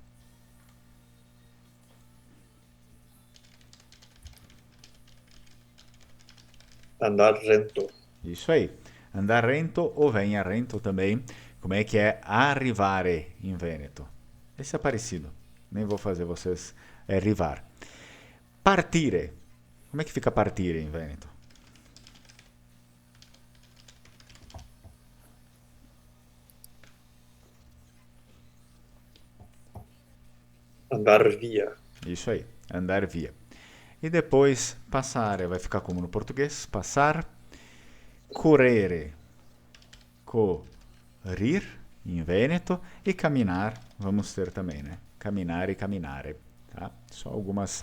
Andar rento. Isso aí. Andar rento ou venha rento também. Como é que é arrivare em Vêneto? Esse é parecido. Nem vou fazer vocês arrivar. Partire. Como é que fica partire em Vêneto? Andar via. Isso aí. Andar via. E depois, passare. Vai ficar como no português. Passar. Correre. Correr em Vêneto. E caminhar. Vamos ter também, né? Caminhar e caminare. Tá? Só algumas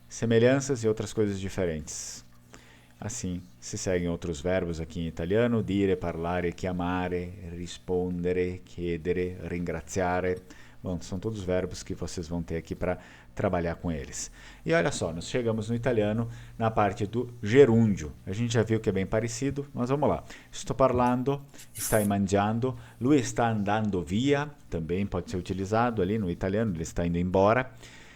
semelhanças e outras coisas diferentes. Assim se seguem outros verbos aqui em italiano: dire, parlare, chiamare, rispondere, chiedere, ringraziare. Bom, são todos verbos que vocês vão ter aqui para trabalhar com eles. E olha só, nós chegamos no italiano na parte do gerúndio. A gente já viu que é bem parecido, mas vamos lá. Sto parlando, stai mangiando, lui sta andando via, também pode ser utilizado ali no italiano, ele está indo embora.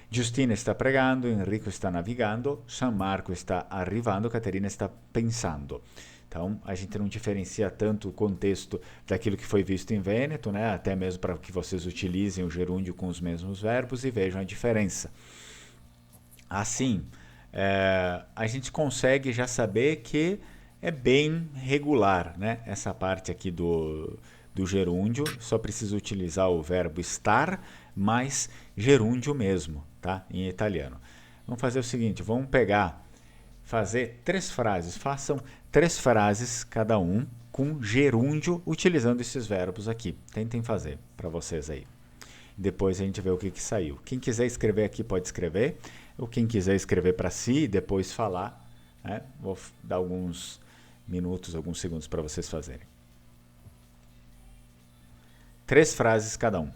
Giustina está pregando, Enrico está navigando, San Marco está arrivando, Caterina está pensando. Então, a gente não diferencia tanto o contexto daquilo que foi visto em Vêneto, né? Até mesmo para que vocês utilizem o gerúndio com os mesmos verbos e vejam a diferença. Assim, a gente consegue já saber que é bem regular, né? Essa parte aqui do gerúndio, só precisa utilizar o verbo estar, mais gerúndio mesmo, tá? Em italiano. Vamos fazer o seguinte, vamos fazer 3 frases. Façam 3 frases cada um com gerúndio utilizando esses verbos aqui. Tentem fazer para vocês aí. Depois a gente vê o que saiu. Quem quiser escrever aqui pode escrever. Ou quem quiser escrever para si e depois falar, né? Vou dar alguns minutos, alguns segundos para vocês fazerem. 3 frases cada um.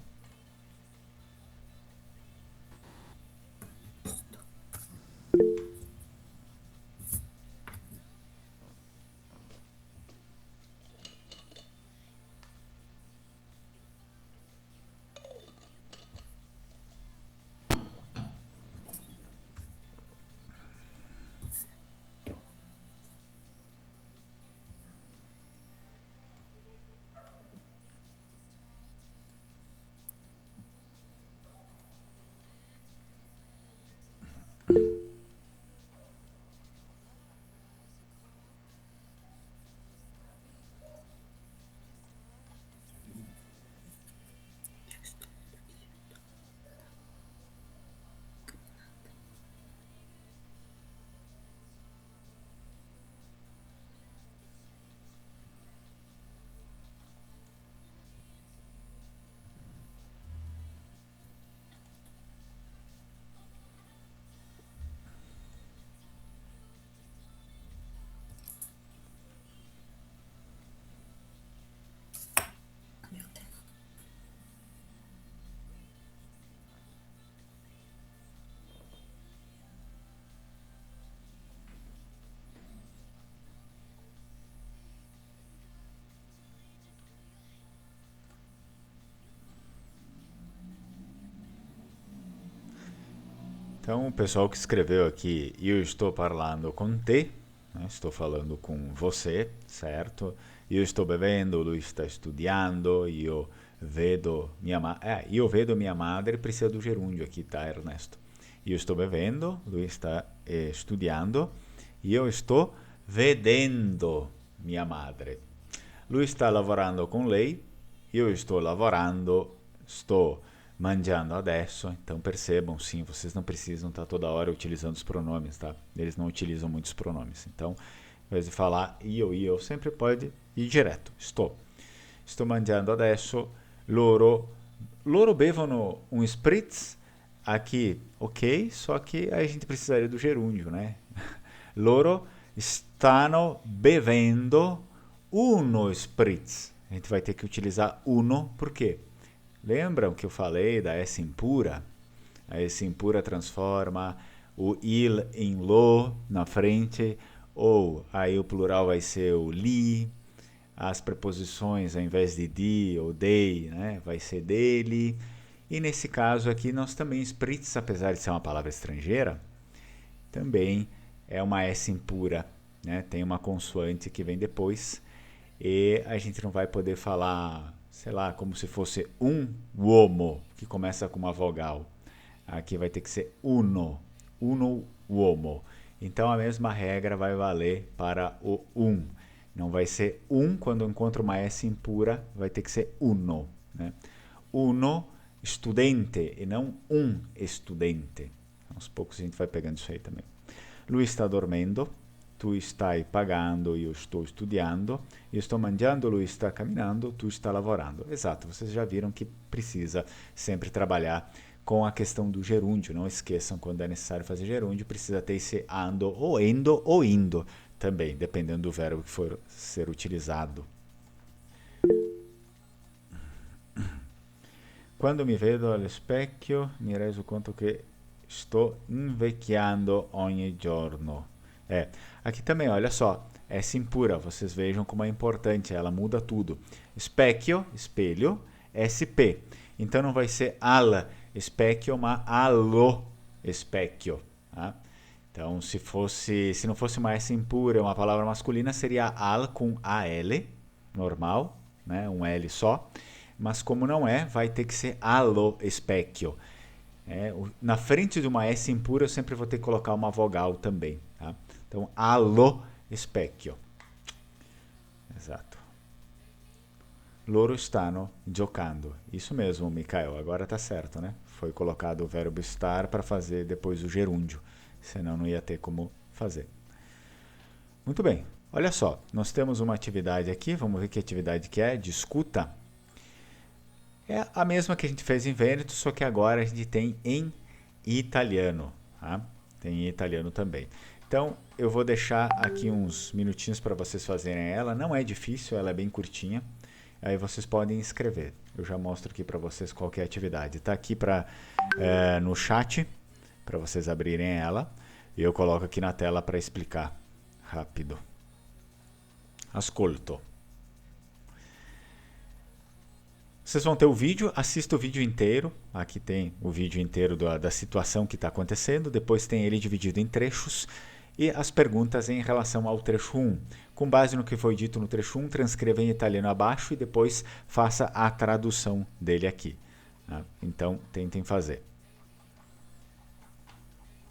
Então, o pessoal que escreveu aqui, eu estou falando com te, né? Estou falando com você, certo? io sto bevendo, lui sta studiando, io vedo mia madre, precisa do gerúndio aqui, tá, Ernesto? Io sto bevendo, lui sta studiando, io sto vedendo mia madre. Lui sta lavorando com lei, io estou lavorando, sto mangiando adesso. Então percebam, sim, vocês não precisam estar toda hora utilizando os pronomes, tá? Eles não utilizam muitos pronomes. Então, ao invés de falar io, sempre pode ir direto. Sto mangiando adesso, loro bevono um spritz, aqui, ok, só que a gente precisaria do gerúndio, né? Loro stanno bevendo uno spritz. A gente vai ter que utilizar uno, por quê? Lembram que eu falei da S impura? A S impura transforma o il em lo na frente, ou aí o plural vai ser o li, as preposições ao invés de di ou dei, né, vai ser dele. E nesse caso aqui nós também, spritz, apesar de ser uma palavra estrangeira, também é uma S impura, né? Tem uma consoante que vem depois e a gente não vai poder falar, sei lá, como se fosse um uomo, que começa com uma vogal. Aqui vai ter que ser uno uomo. Então a mesma regra vai valer para o Não vai ser quando eu encontro uma S impura, vai ter que ser uno, né? Uno studente e não un studente. Aos poucos a gente vai pegando isso aí também. Lui sta dormendo, tu stai pagando, io sto studiando, io sto mangiando, lui sta camminando, tu sta lavorando. Exato, vocês já viram que precisa sempre trabalhar com a questão do gerúndio. Não esqueçam, quando é necessário fazer gerúndio, precisa ter esse ando ou endo ou indo também, dependendo do verbo que for ser utilizado. Quando mi vedo allo specchio, mi reso conto che sto invecchiando ogni giorno. Aqui também, olha só, S impura, vocês vejam como é importante, ela muda tudo. Specchio, espelho, SP. Então não vai ser al specchio, mas allo specchio. Tá? Então, se não fosse uma S impura, uma palavra masculina, seria al com AL, normal, né? Um L só. Mas como não é, vai ter que ser allo specchio. Na frente de uma S impura, eu sempre vou ter que colocar uma vogal também. Tá? Então, allo specchio. Exato. Loro stanno giocando. Isso mesmo, Mikael. Agora tá certo, né? Foi colocado o verbo estar para fazer depois o gerúndio. Senão não ia ter como fazer. Muito bem. Olha só, nós temos uma atividade aqui. Vamos ver que atividade que é. Discuta. É a mesma que a gente fez em Vêneto, só que agora a gente tem em italiano. Tá? Tem em italiano também. Então, eu vou deixar aqui uns minutinhos para vocês fazerem ela. Não é difícil, ela é bem curtinha. Aí vocês podem escrever. Eu já mostro aqui para vocês qual que é a atividade. Está aqui no chat, para vocês abrirem ela. E eu coloco aqui na tela para explicar rápido. Ascolto. Vocês vão ter o vídeo, assista o vídeo inteiro. Aqui tem o vídeo inteiro da situação que está acontecendo. Depois tem ele dividido em trechos. E as perguntas em relação ao trecho 1. Com base no que foi dito no trecho 1, transcreva em italiano abaixo e depois faça a tradução dele aqui. Tá? Então, tentem fazer.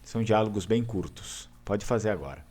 São diálogos bem curtos. Pode fazer agora.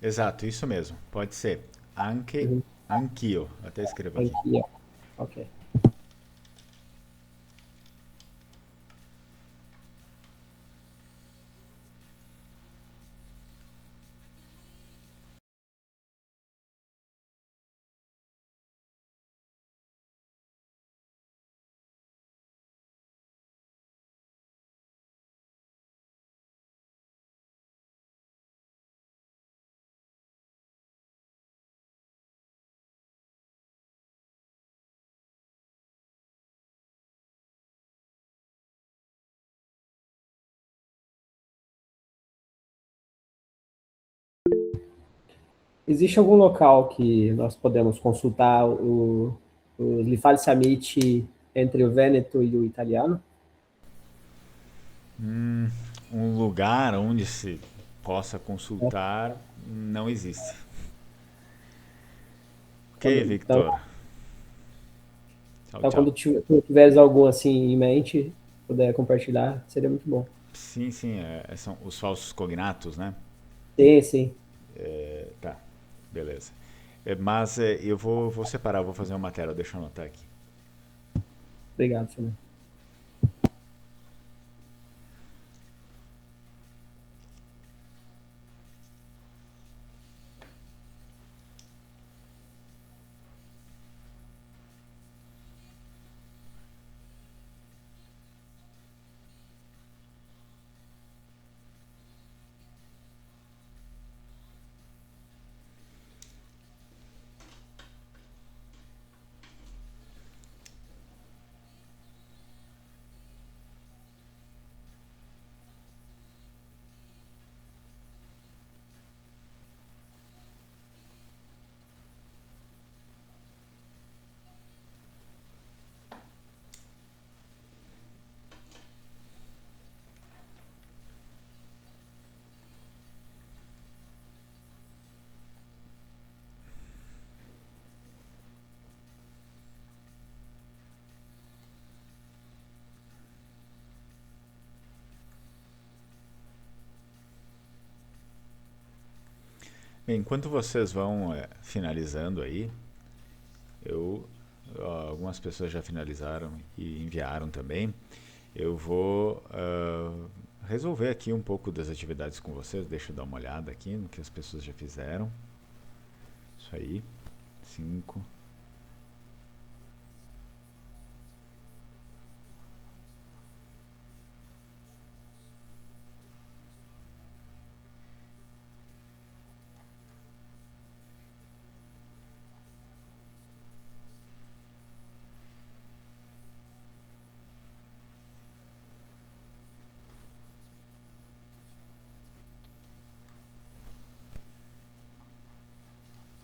Exato, isso mesmo. Pode ser. Anche, Uhum. anch'io. Até escrevo aqui. Anch'io. Ok. Existe algum local que nós podemos consultar o Lifalsi Amici entre o Vêneto e o italiano? Um lugar onde se possa consultar não existe. Ok, Então, Victor. Tchau, então tchau. quando tiveres algum assim em mente, puder compartilhar, seria muito bom. Sim, sim, são os falsos cognatos, né? Sim, sim. Tá, beleza. Mas eu vou separar, vou fazer uma matéria, deixa eu anotar aqui. Obrigado, Fernando. Bem, enquanto vocês vão finalizando aí, algumas pessoas já finalizaram e enviaram também. Eu vou resolver aqui um pouco das atividades com vocês. Deixa eu dar uma olhada aqui no que as pessoas já fizeram. Isso aí. 5.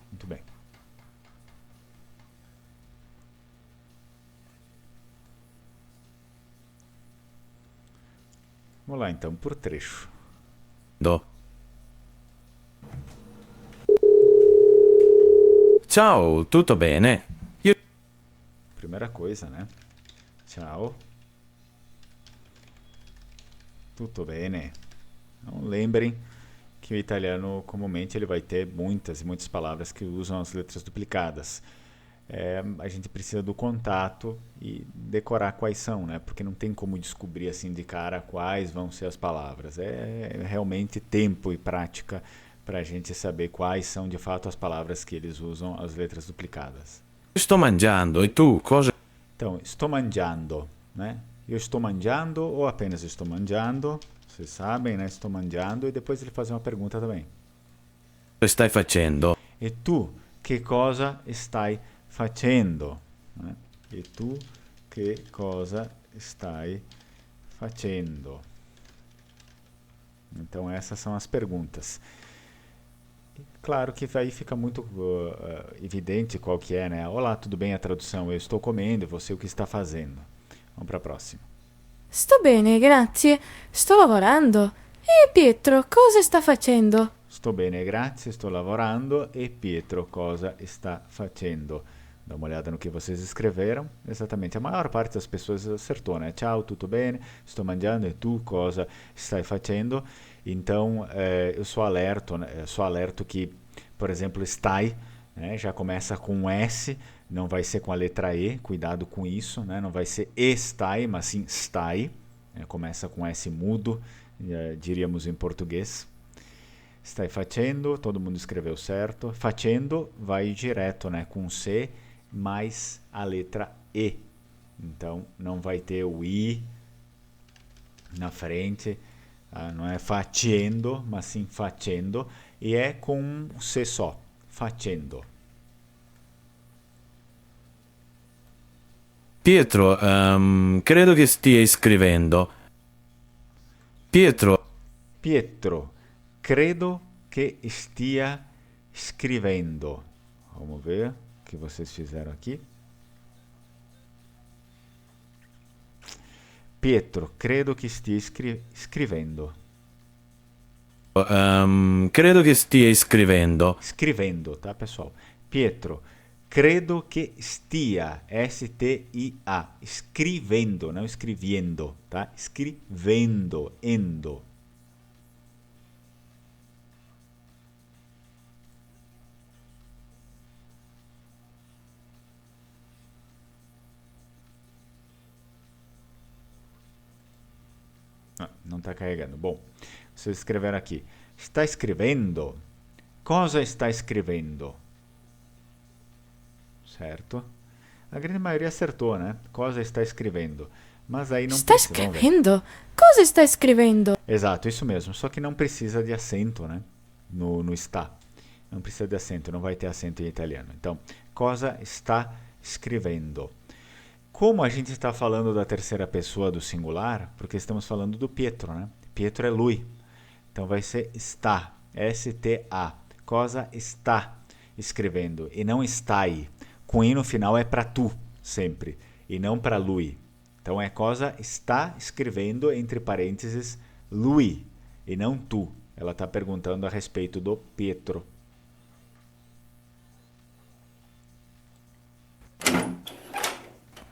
Muito bem. Vamos lá então, por trecho. Ciao, tutto bene? Primeira coisa, né? Ciao. Tutto bene. Então, lembrem que o italiano comumente ele vai ter muitas e muitas palavras que usam as letras duplicadas. A gente precisa do contato e decorar quais são, né? Porque não tem como descobrir assim de cara quais vão ser as palavras. É realmente tempo e prática para a gente saber quais são de fato as palavras que eles usam as letras duplicadas. Sto mangiando, e tu cosa? Então, sto mangiando, né? Eu estou mangiando ou apenas estou mangiando? Vocês sabem, né? Estou mangiando e depois ele faz uma pergunta também. Stai facendo? E tu, che cosa stai facendo? Né? E tu, che cosa stai facendo? Então essas são as perguntas. Claro que aí fica muito evidente qual que é, né? Olá, tudo bem? A tradução, eu estou comendo, e você o que está fazendo? Vamos para a próxima. Sto bene, grazie. Sto lavorando. E Pietro, cosa sta facendo? Sto bene, grazie, sto lavorando. E Pietro cosa sta facendo? Dá uma olhada no que vocês escreveram. Exatamente, a maior parte das pessoas acertou, né? Ciao, tutto bene? Sto mangiando e tu cosa stai facendo? Então, eu sou alerto, né? Eu sou alerto que, por exemplo, stai, né? Já começa com um S, não vai ser com a letra E, cuidado com isso, né? Não vai ser estai, mas sim stai, né? Começa com S mudo, diríamos em português. Stai facendo, todo mundo escreveu certo. Facendo vai direto, né? Com C mais a letra E. Então, não vai ter o I na frente. Não é facendo, mas sim facendo. E é com um C só. Facendo. Pietro, credo che stia scrivendo. Pietro, Credo che stia scrivendo. Vamos ver o que vocês fizeram aqui. Pietro, credo che stia scrivendo. credo che stia scrivendo. Scrivendo, tá, pessoal? Pietro, credo che stia, S-T-I-A, scrivendo, não escrevendo, tá? Scrivendo, endo. Não está carregando. Bom, vocês escreveram aqui. Está escrevendo? Cosa está escrevendo? Certo? A grande maioria acertou, né? Cosa está escrevendo. Mas aí não Sta precisa. Vamos ver. scrivendo? Cosa sta scrivendo? Exato, isso mesmo. Só que não precisa de acento, né? No está. Não precisa de acento, não vai ter acento em italiano. Então, cosa está escrevendo. Como a gente está falando da terceira pessoa do singular, porque estamos falando do Pietro, né? Pietro é lui. Então vai ser está, S-T-A. Cosa está escrevendo e não stai. Com i no final é para tu, sempre, e não para lui. Então é cosa está escrevendo, entre parênteses, lui, e não tu. Ela está perguntando a respeito do Pietro.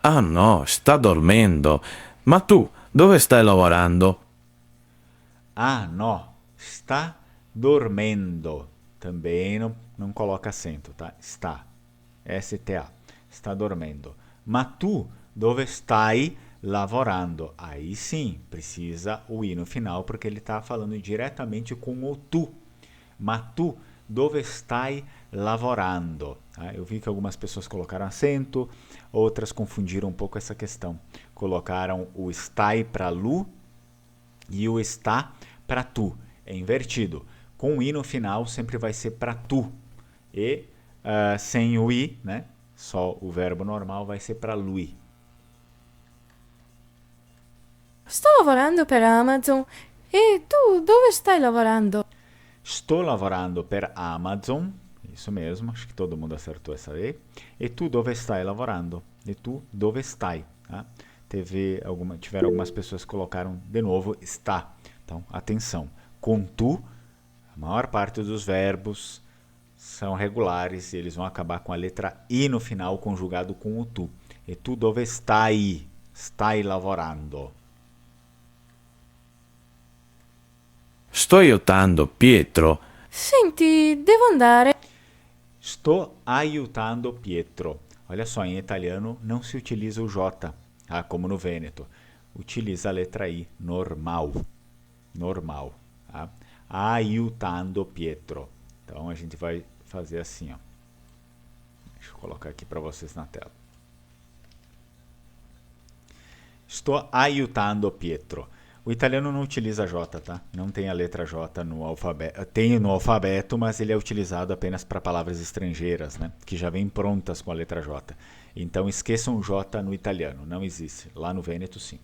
Ah no, sta dormendo. Ma tu, dove stai lavorando? Ah, no, está dormendo. Também não coloca acento, tá? Está, S-T-A, está dormendo. Ma tu, dove stai lavorando? Aí sim, precisa o i no final, porque ele está falando diretamente com o tu. Ma tu, dove stai lavorando? Eu vi que algumas pessoas colocaram acento, outras confundiram um pouco essa questão. Colocaram o stai para lu e o está para tu. É invertido. Com o i no final sempre vai ser para tu. E sem o i, né? Só o verbo normal vai ser para lui. Sto lavorando per Amazon. E tu dove stai lavorando? Sto lavorando per Amazon. Isso mesmo, acho que todo mundo acertou essa aí. E tu dove stai lavorando? E tu dove stai? Tá? Tiveram algumas pessoas que colocaram de novo está. Então, atenção. Com tu, a maior parte dos verbos são regulares e eles vão acabar com a letra i no final, conjugado com o tu. E tu dove stai? Stai lavorando. Sto aiutando Pietro. Senti, devo andare. Sto aiutando Pietro. Olha só, em italiano não se utiliza o J, como no Vêneto. Utiliza a letra I, normal. Normal. Tá? Aiutando Pietro. Então a gente vai fazer assim, ó. Deixa eu colocar aqui para vocês na tela. Sto aiutando Pietro. O italiano não utiliza J, tá? Não tem a letra J no alfabeto. Tem no alfabeto, mas ele é utilizado apenas para palavras estrangeiras, né? Que já vêm prontas com a letra J. Então esqueçam o J no italiano, não existe. Lá no Vêneto, sim.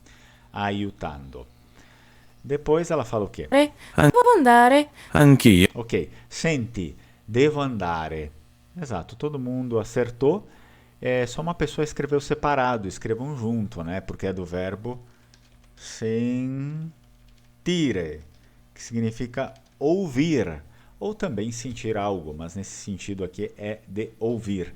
Aiutando. Depois ela fala o quê? Devo andare. Anch'io. Ok. Senti, devo andare. Exato, todo mundo acertou. Só uma pessoa escreveu separado. Escrevam junto, né? Porque é do verbo sentire, que significa ouvir, ou também sentir algo, mas nesse sentido aqui é de ouvir.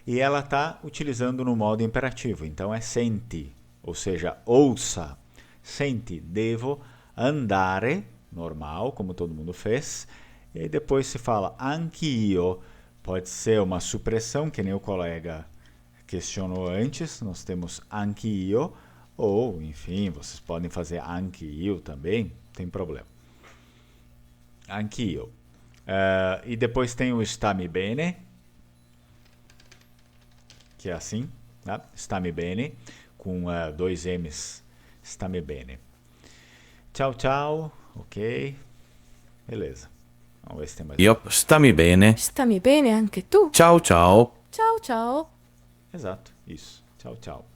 e ela está utilizando no modo imperativo. Então é senti, ou seja, ouça. Senti, devo andare, normal, como todo mundo fez. E aí depois se fala anch'io. Pode ser uma supressão, que nem o colega questionou antes. Nós temos anch'io. Ou, enfim, vocês podem fazer anch'io também, não tem problema. Anch'io. E depois tem o stammi bene, que é assim, tá? Stammi bene, com 2 M's, stammi bene. Tchau, tchau, ok, beleza. Vamos ver se tem mais. Stammi bene. Stammi bene anche tu. Ciao ciao. Ciao, ciao. Exato, isso. Tchau, tchau.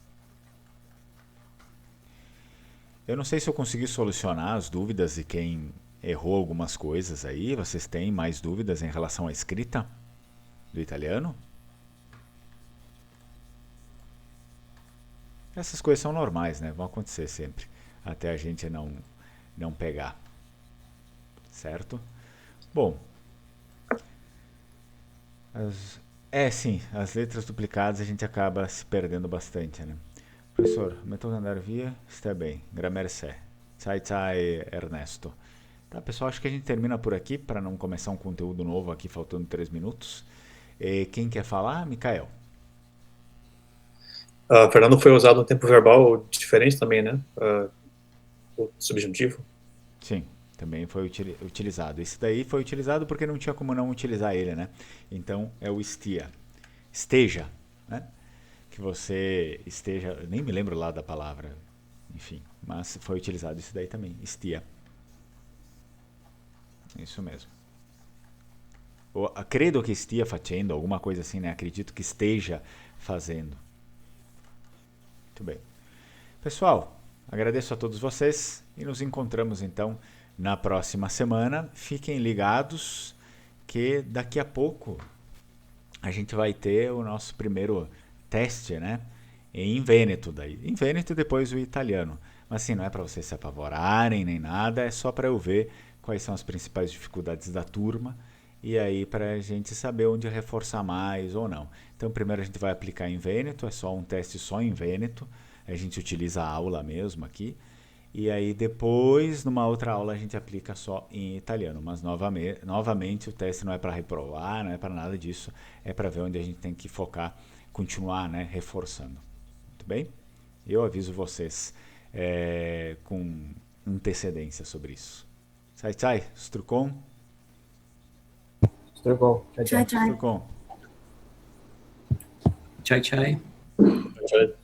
Eu não sei se eu consegui solucionar as dúvidas de quem errou algumas coisas aí. Vocês têm mais dúvidas em relação à escrita do italiano? Essas coisas são normais, né? Vão acontecer sempre, até a gente não pegar. Certo? Bom. Sim, as letras duplicadas a gente acaba se perdendo bastante, né? Professor, metto andar via, está bem. Gramercy. Tchai, tchai, Ernesto. Tá, pessoal, acho que a gente termina por aqui, para não começar um conteúdo novo aqui, faltando 3 minutos. Quem quer falar? Mikael. Fernando foi usado um tempo verbal diferente também, né? O subjuntivo. Sim, também foi utilizado. Esse daí foi utilizado porque não tinha como não utilizar ele, né? Então, é o esteja, né? Que você esteja, nem me lembro lá da palavra, enfim, mas foi utilizado isso daí também, stia. Isso mesmo. Credo que stia facendo, alguma coisa assim, né? Acredito que esteja fazendo. Muito bem. Pessoal, agradeço a todos vocês e nos encontramos então na próxima semana. Fiquem ligados que daqui a pouco a gente vai ter o nosso primeiro teste, né? Em Vêneto daí. Em Vêneto e depois o italiano. Mas assim, não é para vocês se apavorarem nem nada, é só para eu ver quais são as principais dificuldades da turma e aí para a gente saber onde reforçar mais ou não. Então primeiro a gente vai aplicar em Vêneto, é só um teste só em Vêneto, a gente utiliza a aula mesmo aqui. E aí depois, numa outra aula, a gente aplica só em italiano. Mas novamente o teste não é para reprovar, não é para nada disso. É para ver onde a gente tem que focar, continuar, né, reforçando. Muito bem? Eu aviso vocês com antecedência sobre isso. Sai, sai, Strucon. Strucon. Tchau, tchau. Strucon. Chai chai. Tchau.